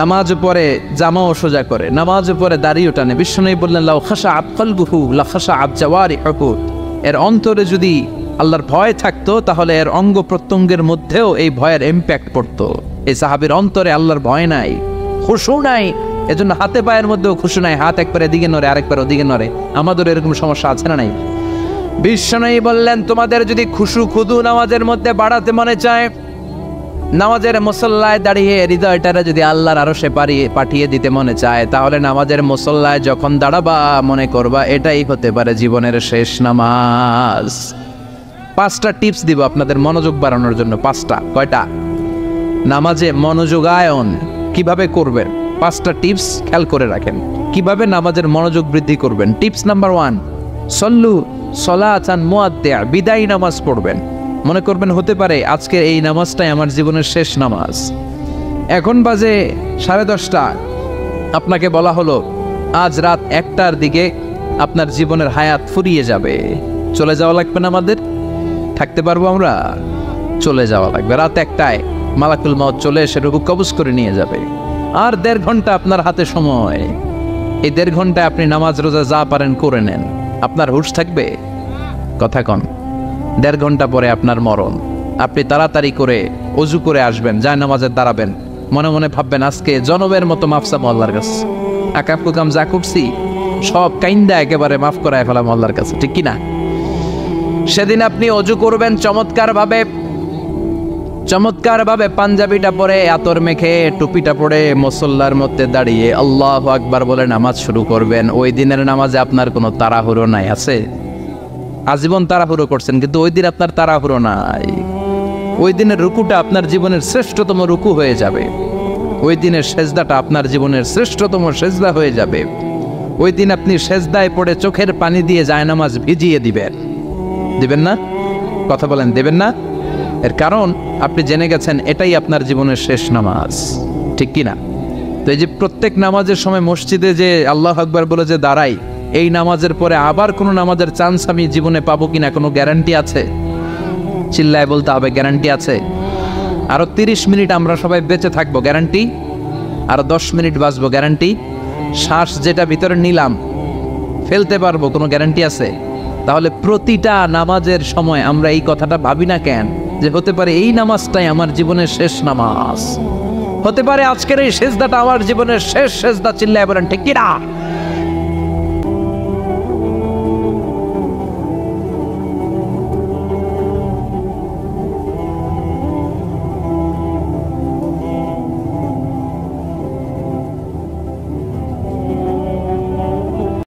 Speaker 1: নামাজ পরে জামাও সোজা করে, নামাজ পরে দাড়িও টানে। বিশ্বনবী বললেন লাউ খাশাআত কলবুহু লা খাশাআত জাওয়ারিহুহু, এর অন্তরে যদি আল্লাহর ভয় থাকতো, তাহলে এর অঙ্গ প্রত্যঙ্গের মধ্যেও এই ভয়ের ইম্প্যাক্ট পড়তো। এই সাহাবীর অন্তরে আল্লাহর ভয় নাই, খুশু নাই, এজন্য হাতে পায়ের মধ্যেও খুশু নাই। হাত একবার এদিকে নড়ে, আরেকবার ওদিকে নড়ে। আমাদের এরকম সমস্যা আছে না নাই? বিশ্বনবী বললেন তোমাদের যদি খুশু খুদু নামাজের মধ্যে বাড়াতে মনে চায়, নামাজের মুসল্লায় দাঁড়িয়ে হৃদয়টারে যদি আল্লাহর আরশে পাঠিয়ে দিতে মনে চায়, তাহলে নামাজের মুসল্লায় যখন দাঁড়াবা মনে করবা এটাই হতে পারে জীবনের শেষ নামাজ। 5টা টিপস দিব আপনাদের মনোযোগ বাড়ানোর জন্য। 5টা। কয়টা? নামাজে মনোযোগায়ন কিভাবে করবেন, 5টা টিপস খেয়াল করে রাখেন, কিভাবে নামাজের মনোযোগ বৃদ্ধি করবেন। টিপস নাম্বার 1, সল্লু সলাতান মুআদ্দিয়া, বিদায়ী নামাজ পড়বেন। মনে করবেন হতে পারে আজকে এই নামাজটাই আমার জীবনের শেষ নামাজ। এখন বাজে 10:30, আপনাকে বলা হলো আজ রাত 1টার দিকে আপনার জীবনের হায়াত ফুরিয়ে যাবে। চলে যাওয়া লাগবে না? আমাদের থাকতে পারবো আমরা? চলে যাওয়া লাগবে। রাত 1টায় মালাকুল মউত চলে এসে রূহ কবজ করে নিয়ে যাবে। আর 1.5 ঘন্টা আপনার হাতে সময়। এই 1.5 ঘন্টায় আপনি নামাজ রোজা যা পারেন করে নেন, আপনার হুঁশ থাকবে? কথা কন। 1.5 ঘন্টা পরে আপনার মরণ। আপনি তাড়াতাড়ি করে অজু করে আসবেন, যায় নামাজে দাঁড়াবেন, মনে মনে ভাববেন আজকে জনমের মতো মাফ চাবো আল্লাহর কাছে, আকাম কুকাম যা করছি সব কাইন্দা একেবারে মাফ করায় ফেলাম আল্লাহর কাছে, ঠিক কিনা? সেদিন আপনি অজু করবেন চমৎকার ভাবে পাঞ্জাবিটা পরে, আতর মেখে, টুপিটা পরে, মুসল্লার মধ্যে দাঁড়িয়ে আল্লাহু আকবার বলে নামাজ শুরু করবেন। ওই দিনের নামাজে আপনার কোনো তাড়াহুড়ো নাই। আছে? আজীবন তাড়াহুড়ো করছেন, কিন্তু ওই দিন আপনার তাড়াহুড়ো নাই। ওই দিনের রুকুটা আপনার জীবনের শ্রেষ্ঠতম রুকু হয়ে যাবে। ওই দিনের সেজদাটা আপনার জীবনের শ্রেষ্ঠতম সেজদা হয়ে যাবে। ওই দিন আপনি সেজদায় পড়ে চোখের পানি দিয়ে জায়নামাজ ভিজিয়ে দিবেন না? কথা বলেন, দেবেন না? এর কারণ আপনি জেনে গেছেন এটাই আপনার জীবনের শেষ নামাজ, ঠিক কিনা? তো এই যে প্রত্যেক নামাজের সময় মসজিদে যে আল্লাহু আকবার বলে যে দাঁড়াই, এই নামাজের পরে আবার কোনো নামাজের চান্স আমি জীবনে পাবো কিনা কোনো গ্যারান্টি আছে? চিল্লায় বলতে হবে, গ্যারান্টি আছে? আরো 30 মিনিট আমরা সবাই বেঁচে থাকবো, গ্যারান্টি? আরো 10 মিনিট বাঁচবো, গ্যারান্টি? শ্বাস যেটা ভিতরে নিলাম ফেলতে পারবো, কোনো গ্যারান্টি আছে? তাহলে প্রতিটা নামাজের সময় আমরা এই কথাটা ভাবি না কেন যে হতে পারে এই নামাজটাই আমার জীবনের শেষ নামাজ, হতে পারে আজকের এই সেজদাটা আমার জীবনের শেষ সেজদা। চিল্লায় বলেন ঠিক কিনা?